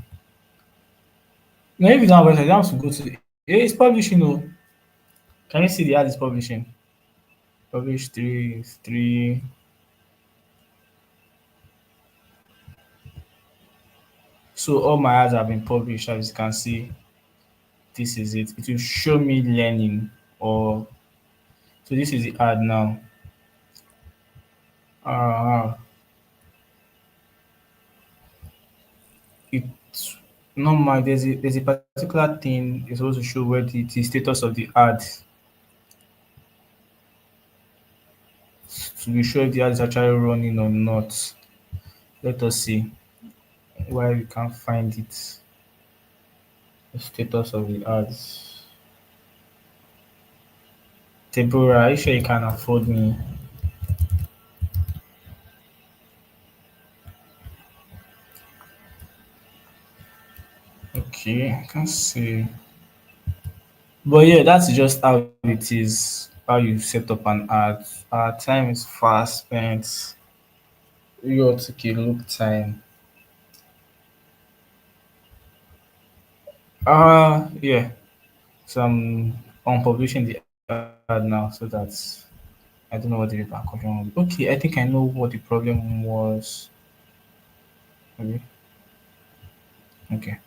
Speaker 1: Now if you don't have website, you don't have to go to it's publishing. Oh. Can you see the ad is publishing? Publish three. So all my ads have been published as you can see. This is it. It will show me learning or so this is the ad now. Uh it normal there's a particular thing it's supposed to show where the status of the ad to be sure if the ad is actually running or not. Let us see why we can't find it. The status of the ads. Deborah, are you sure you can afford me? Okay, I can see. But yeah, that's just how it is. How you set up an ad. Our time is fast spent. You all took a look time. Yeah. So I'm publishing the ad now so that I don't know what the repercussion will be. Okay, I think I know what the problem was. Maybe. Okay.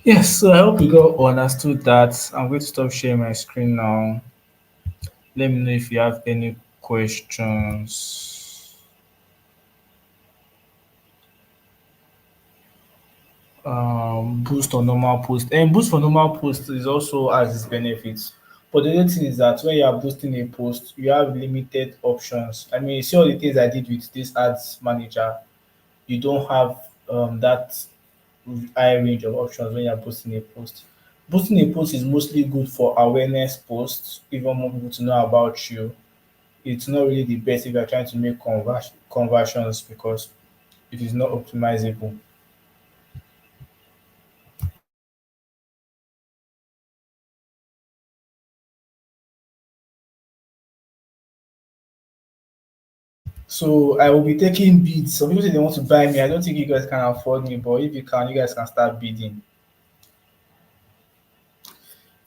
Speaker 1: Yes, so I hope you got understood that. I'm going to stop sharing my screen now. Let me know if you have any questions. Boost or normal post. And boost for normal post is also has its benefits. But the other thing is that when you are boosting a post, you have limited options. I mean, you see all the things I did with this ads manager, you don't have that high range of options when you're boosting a post. Boosting a post is mostly good for awareness posts, even more people to know about you. It's not really the best if you're trying to make conversions because it is not optimizable. So I will be taking bids. Some people say they want to buy me. I don't think you guys can afford me, but if you can, you guys can start bidding.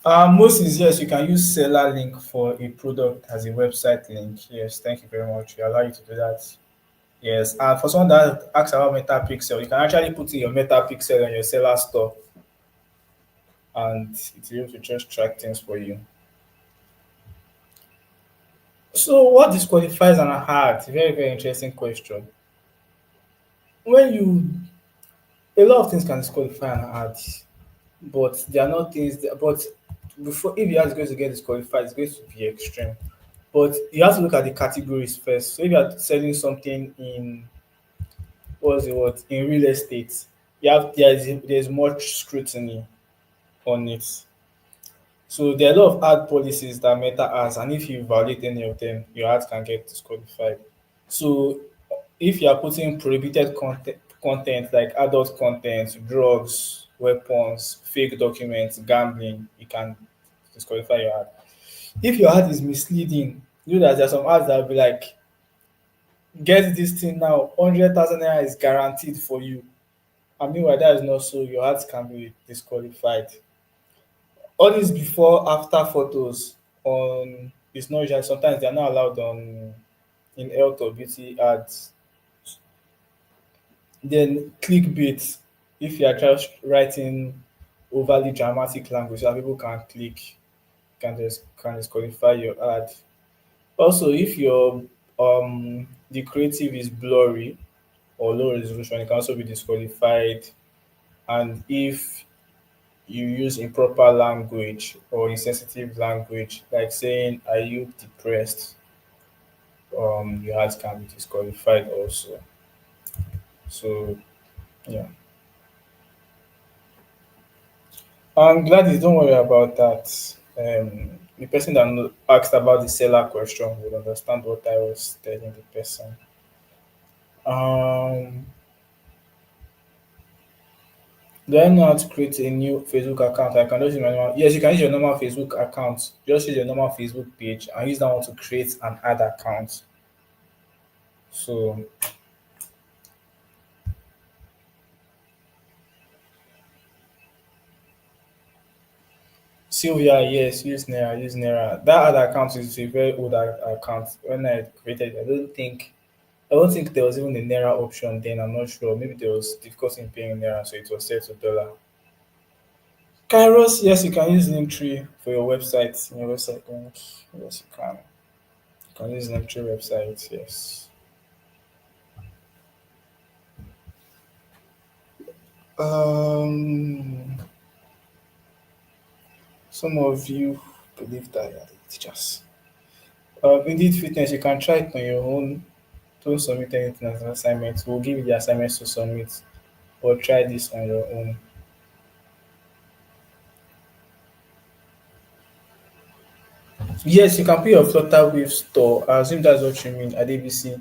Speaker 1: Most is yes, you can use seller link for a product as a website link. Yes, thank you very much. We allow you to do that. Yes, and for someone that asks about MetaPixel, you can actually put in your MetaPixel on your seller store and it will be able to just track things for you. So, what disqualifies an ad? Very, very interesting question. When you, a lot of things can disqualify an ad, but there are not things, but before, if the ad is going to get disqualified, it's going to be extreme. But you have to look at the categories first. So, if you are selling something in, what's the word, in real estate, there's much scrutiny on it. So there are a lot of ad policies that Meta has, and if you violate any of them, your ad can get disqualified. So if you are putting prohibited content like adult content, drugs, weapons, fake documents, gambling, you can disqualify your ad. If your ad is misleading, you know that there are some ads that will be like, get this thing now, 100,000 naira is guaranteed for you. And meanwhile, that is not so, your ads can be disqualified. All these before after photos on it's not usually sometimes they are not allowed on in health or beauty ads. Then clickbait, if you are just writing overly dramatic language so that people can click, can disqualify your ad. Also, if your the creative is blurry or low resolution, it can also be disqualified. And if you use improper language or insensitive language, like saying, "Are you depressed?" Your ads can be disqualified also. So yeah, I'm glad you don't worry about that. The person that asked about the seller question would understand what I was telling the person. Um, do I know how to create a new Facebook account? I can just use my normal. Yes, you can use your normal Facebook account. Just use your normal Facebook page and use that one to create an ad account. So Sylvia, yes, use Naira, use Naira. That other account is a very old account. When I created it, I don't think there was even a Naira option then. I'm not sure. Maybe there was difficulty in paying Naira, so it was set to dollar. Kairos, yes, you can use Linktree for your website. Your website link. Yes, you can. You can use Linktree website, yes. Um some of you believe that you are the teachers. Indeed fitness, you can try it on your own. Don't submit anything as an assignment. We'll give you the assignments to submit, or try this on your own. Yes, you can put your Flutter Wave store. I assume that's what you mean at ABC.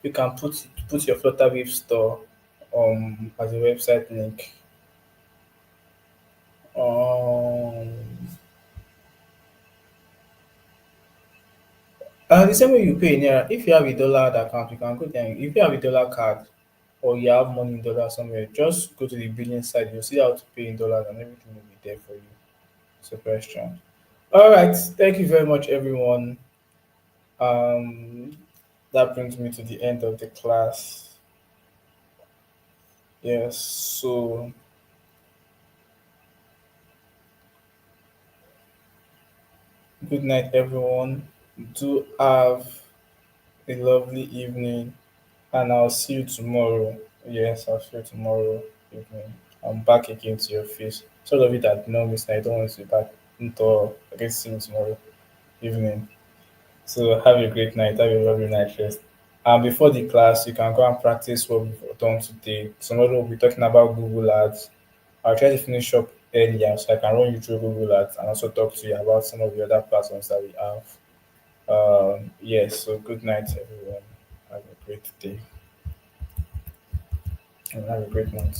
Speaker 1: You can put your Flutter Wave store as a website link. Um, the same way you pay in naira. If you have a dollar account, you can go there. If you have a dollar card or you have money in dollars somewhere, just go to the billing side. You'll see how to pay in dollars and everything will be there for you. It's a question. All right. Thank you very much, everyone. Um, that brings me to the end of the class. Yes. So good night, everyone. Do have a lovely evening, and I'll see you tomorrow. Yes, I'll see you tomorrow evening. I'm back again to your face. Sort of it that know me, so I don't want to be back until I get to see you tomorrow evening. So have a great night. Have a lovely night rest. And before the class, you can go and practice what we've done today. Tomorrow we'll be talking about Google Ads. I'll try to finish up earlier so I can run you through Google Ads and also talk to you about some of the other platforms that we have. Yes, so good night, everyone. Have a great day and have a great night.